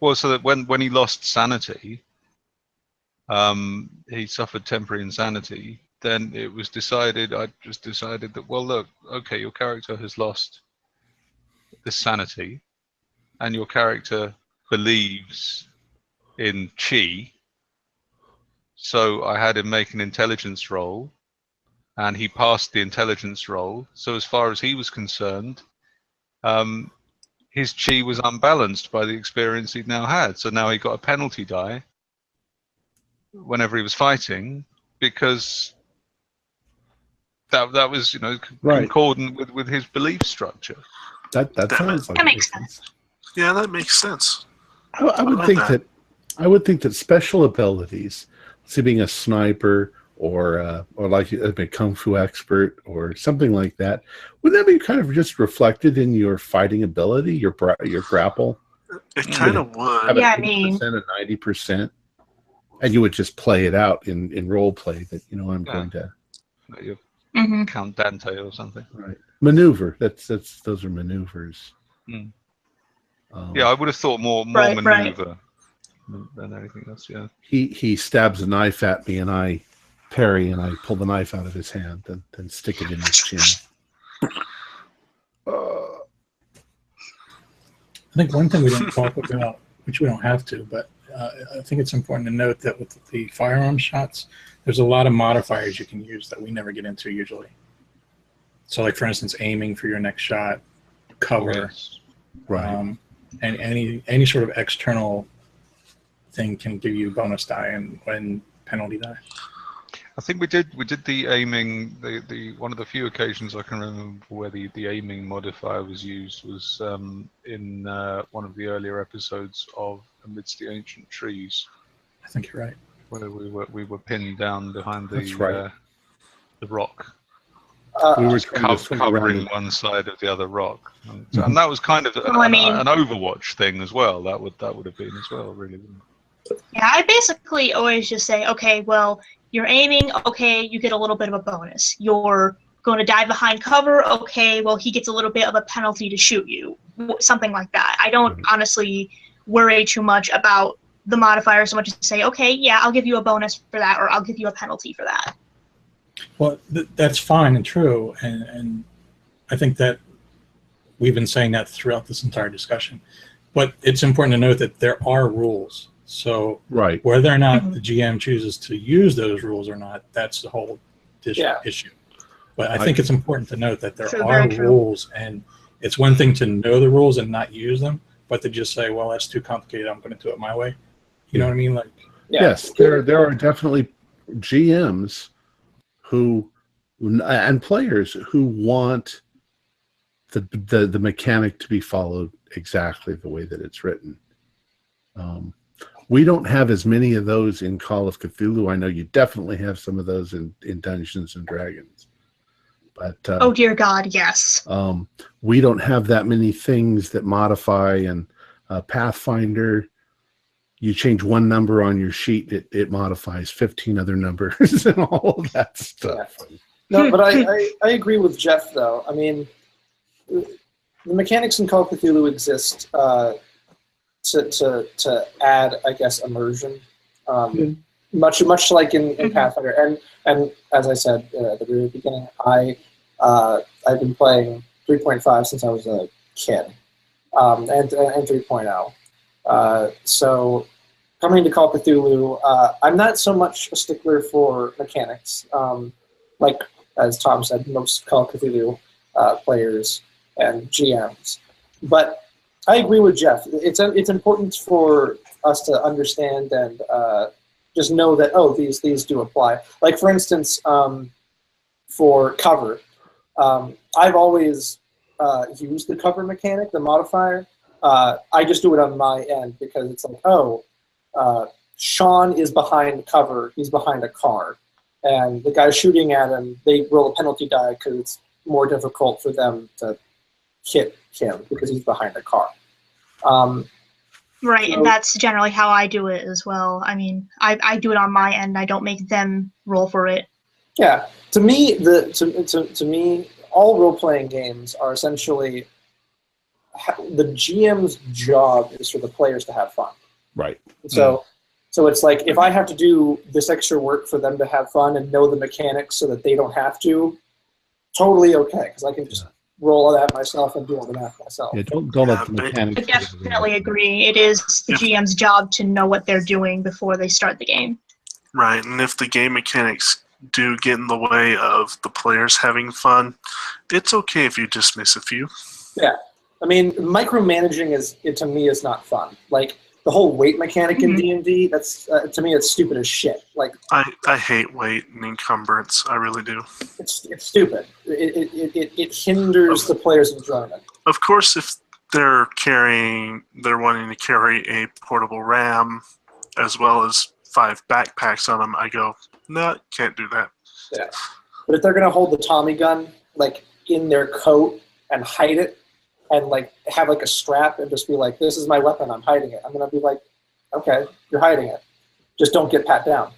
well, so that when he lost sanity, he suffered temporary insanity. Then it was decided. I just decided that, well, look, okay, your character has lost this sanity, and your character believes in chi. So I had him make an intelligence roll, and he passed the intelligence roll. So as far as he was concerned, his chi was unbalanced by the experience he'd now had. So now he got a penalty die whenever he was fighting, because that was, concordant with his belief structure. That sounds like that makes sense. Yeah, that makes sense. I would think that. I would think that special abilities, say being a sniper or like a kung fu expert or something like that, would that be kind of just reflected in your fighting ability, your grapple? It kind of would. Have Yeah, an 80% and 90%, and you would just play it out in role play that I'm going to Count Dante or something. Right. Maneuver. Those are maneuvers. Yeah, I would have thought more maneuver than anything else. Yeah. He stabs a knife at me, and I parry, and I pull the knife out of his hand, and then stick it in his chin. I think one thing we didn't talk about, which we don't have to, but I think it's important to note that with the firearm shots, there's a lot of modifiers you can use that we never get into usually. So, like for instance, aiming for your next shot, cover, right, and any sort of external thing can give you bonus die and penalty die. I think we did the aiming. The one of the few occasions I can remember where the aiming modifier was used was in one of the earlier episodes of Amidst the Ancient Trees. I think you're right. Where we were pinned down behind the rock. We were covering one side of the other rock, and that was kind of an Overwatch thing as well. That would have been as well, really. Yeah, I basically always just say, okay, well, you're aiming, okay, you get a little bit of a bonus. You're going to dive behind cover, okay, well, he gets a little bit of a penalty to shoot you, something like that. I don't honestly worry too much about the modifier so much as to say, okay, yeah, I'll give you a bonus for that, or I'll give you a penalty for that. Well, that's fine and true, and I think that we've been saying that throughout this entire discussion. But it's important to note that there are rules. So whether or not the GM chooses to use those rules or not, that's the whole issue. But I think it's important to note that there are rules, and it's one thing to know the rules and not use them, but to just say, well, that's too complicated, I'm going to do it my way. You know what I mean? Like, yes, there are definitely GMs and players who want the mechanic to be followed exactly the way that it's written. We don't have as many of those in Call of Cthulhu. I know you definitely have some of those in Dungeons and Dragons. But oh dear God, yes. We don't have that many things that modify. And Pathfinder, you change one number on your sheet, it modifies 15 other numbers and all of that stuff. Yeah. No, but I agree with Jeff, though. I mean, the mechanics in Call of Cthulhu exist to add, I guess, immersion, much like in Pathfinder. And as I said at the very beginning, I've been playing 3.5 since I was a kid, and 3.0. So coming to Call of Cthulhu, I'm not so much a stickler for mechanics, like as Tom said, most Call of Cthulhu players and GMs, but I agree with Jeff. It's important for us to understand and just know that these do apply. Like for instance, for cover, I've always used the cover mechanic, the modifier. I just do it on my end because it's like, Sean is behind cover. He's behind a car, and the guy shooting at him, they roll a penalty die because it's more difficult for them to hit him because he's behind the car. Right, So- and that's generally how I do it as well. I mean, I do it on my end. I don't make them roll for it. Yeah, to me, to me, all role-playing games are essentially the GM's job is for the players to have fun. Right. So it's like if I have to do this extra work for them to have fun and know the mechanics so that they don't have to, totally okay, because I can just roll all that myself and do all the math myself. Yeah, don't let the I mechanics. definitely agree. It is the GM's job to know what they're doing before they start the game. Right, and if the game mechanics do get in the way of the players having fun, it's okay if you dismiss a few. Yeah, I mean, micromanaging to me is not fun. Like the whole weight mechanic in D&D, that's to me it's stupid as shit. Like I hate weight and encumbrance. I really do. it's stupid. It hinders the player's enjoyment. Of course, if they're wanting to carry a portable RAM as well as 5 backpacks on them, I go, no, can't do that. Yeah, but if they're gonna hold the Tommy gun like in their coat and hide it, and like have like a strap and just be like, "This is my weapon. I'm hiding it." I'm gonna be like, "Okay, you're hiding it. Just don't get pat down.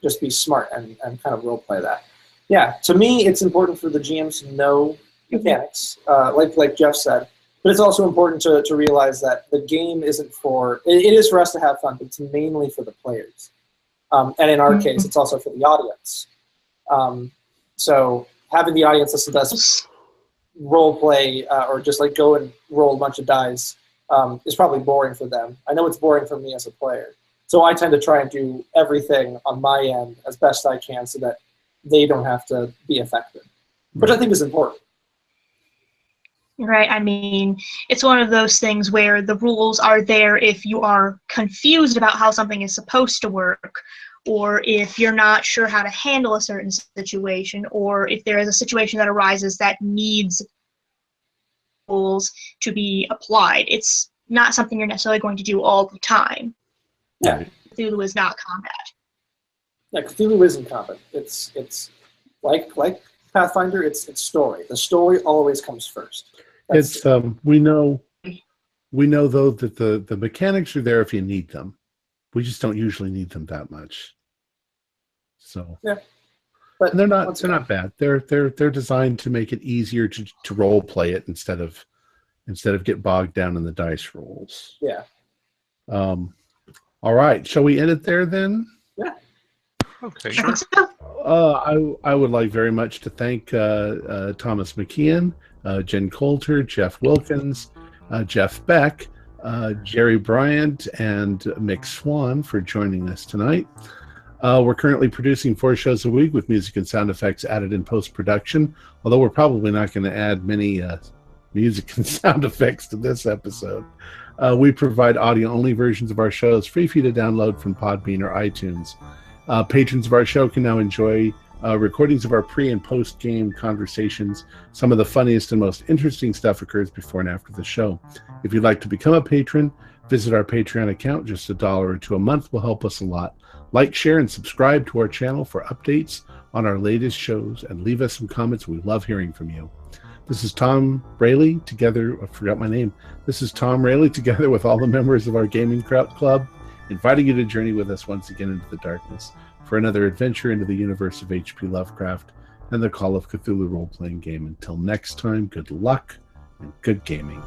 Just be smart and kind of role play that." Yeah, to me, it's important for the GMs to know mechanics, like Jeff said. But it's also important to realize that the game isn't for. It is for us to have fun, but it's mainly for the players. And in our case, it's also for the audience. So having the audience listen to us role play or just like go and roll a bunch of dice is probably boring for them. I know it's boring for me as a player. So I tend to try and do everything on my end as best I can so that they don't have to be affected, which I think is important. Right, I mean, it's one of those things where the rules are there if you are confused about how something is supposed to work, or if you're not sure how to handle a certain situation, or if there is a situation that arises that needs rules to be applied. It's not something you're necessarily going to do all the time. Yeah. Cthulhu is not combat. Yeah, Cthulhu isn't combat. It's like Pathfinder, it's story. The story always comes first. It's we know though that the mechanics are there if you need them. We just don't usually need them that much. So yeah, but and they're not bad. They're designed to make it easier to role play it instead of get bogged down in the dice rolls. Yeah. All right, shall we end it there then? Yeah. Okay, I think sure. so. I would like very much to thank Thomas McKeon, Jen Coulter, Jeff Wilkins, Jeff Beck, Jerry Bryant, and Mick Swan for joining us tonight. We're currently producing 4 shows a week with music and sound effects added in post-production, although we're probably not going to add many music and sound effects to this episode. We provide audio-only versions of our shows free for you to download from Podbean or iTunes. Patrons of our show can now enjoy recordings of our pre- and post-game conversations. Some of the funniest and most interesting stuff occurs before and after the show. If you'd like to become a patron, visit our Patreon account. Just $1 or $2 a month will help us a lot. Like, share, and subscribe to our channel for updates on our latest shows, and leave us some comments. We love hearing from you. This is Tom Rayleigh, together, I forgot my name. This is Tom Rayleigh, together with all the members of our gaming club, inviting you to journey with us once again into the darkness for another adventure into the universe of H.P. Lovecraft and the Call of Cthulhu role-playing game. Until next time, good luck and good gaming.